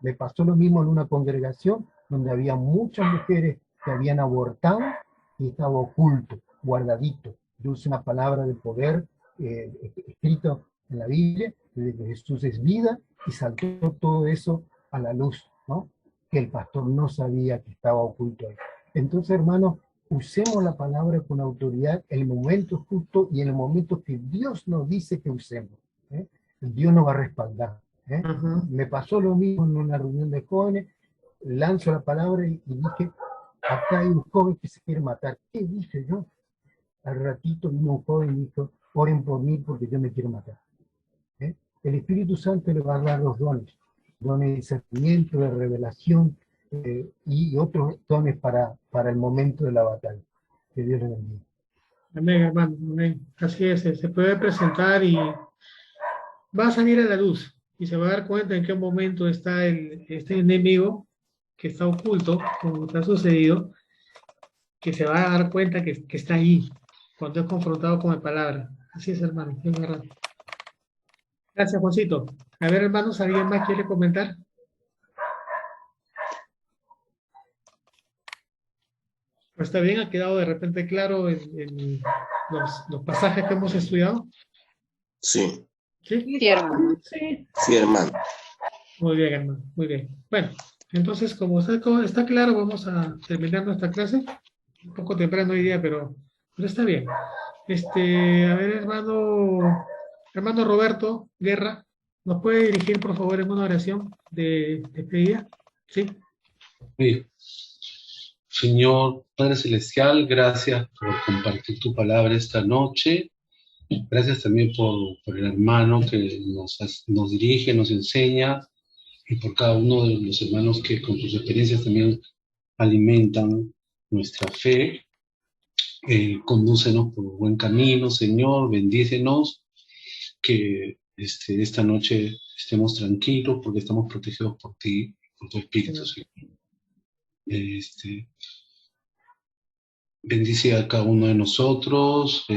Speaker 3: Me pasó lo mismo en una congregación donde había muchas mujeres que habían abortado y estaba oculto, guardadito. Yo usé una palabra de poder escrito en la Biblia, de que Jesús es vida, y saltó todo eso a la luz, ¿no? Que el pastor no sabía que estaba oculto ahí. Entonces, hermanos, usemos la palabra con autoridad en el momento justo y en el momento que Dios nos dice que usemos. Dios nos va a respaldar. Me pasó lo mismo en una reunión de jóvenes, lanzo la palabra y dije, acá hay un joven que se quiere matar. ¿Qué dije yo? Al ratito vino un joven y dijo, oren por mí porque yo me quiero matar. El Espíritu Santo le va a dar los dones de discernimiento, de revelación, y otros dones para el momento de la batalla. Que Dios le bendiga.
Speaker 1: Amén, hermano, amén. Así es, se puede presentar y va a salir a la luz, y se va a dar cuenta en qué momento está este enemigo que está oculto, como está sucedido, que se va a dar cuenta que está ahí, cuando es confrontado con la palabra. Así es, hermano, es verdad. Gracias, Juancito. A ver, hermanos, ¿alguien más quiere comentar? Pues está bien, ha quedado de repente claro en los pasajes que hemos estudiado.
Speaker 2: Sí.
Speaker 1: ¿Sí?
Speaker 6: Sí, hermano.
Speaker 2: Sí, hermano.
Speaker 1: Muy bien, hermano, muy bien. Bueno, entonces, como está claro, vamos a terminar nuestra clase. Un poco temprano hoy día, pero está bien. A ver, hermano Roberto Guerra, ¿nos puede dirigir, por favor, en una oración de despedida? ¿Sí?
Speaker 4: Sí. Señor Padre Celestial, gracias por compartir tu palabra esta noche. Gracias también por el hermano que nos dirige, nos enseña, y por cada uno de los hermanos que con sus experiencias también alimentan nuestra fe. Condúcenos por buen camino, Señor, bendícenos, que esta noche estemos tranquilos porque estamos protegidos por ti, por tu Espíritu, Señor. Bendice a cada uno de nosotros,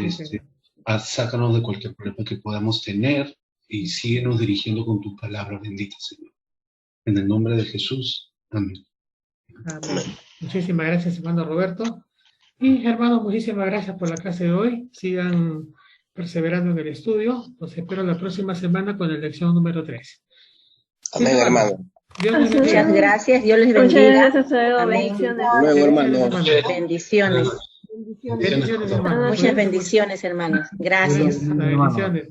Speaker 4: sácanos de cualquier problema que podamos tener y síguenos dirigiendo con tu palabra bendita, Señor. En el nombre de Jesús. Amén.
Speaker 1: Amén. Muchísimas gracias, hermano Roberto. Y hermanos, muchísimas gracias por la clase de hoy. Sigan perseverando en el estudio. Los espero la próxima semana con la lección número 3.
Speaker 2: Amén, hermano.
Speaker 9: Muchas gracias, Dios les bendiga.
Speaker 8: Muchas gracias, bendiciones.
Speaker 2: Luego, hermano.
Speaker 9: Bendiciones.
Speaker 1: Bendiciones, hermanos.
Speaker 9: Muchas bendiciones, hermanos. Gracias.
Speaker 1: Bendiciones.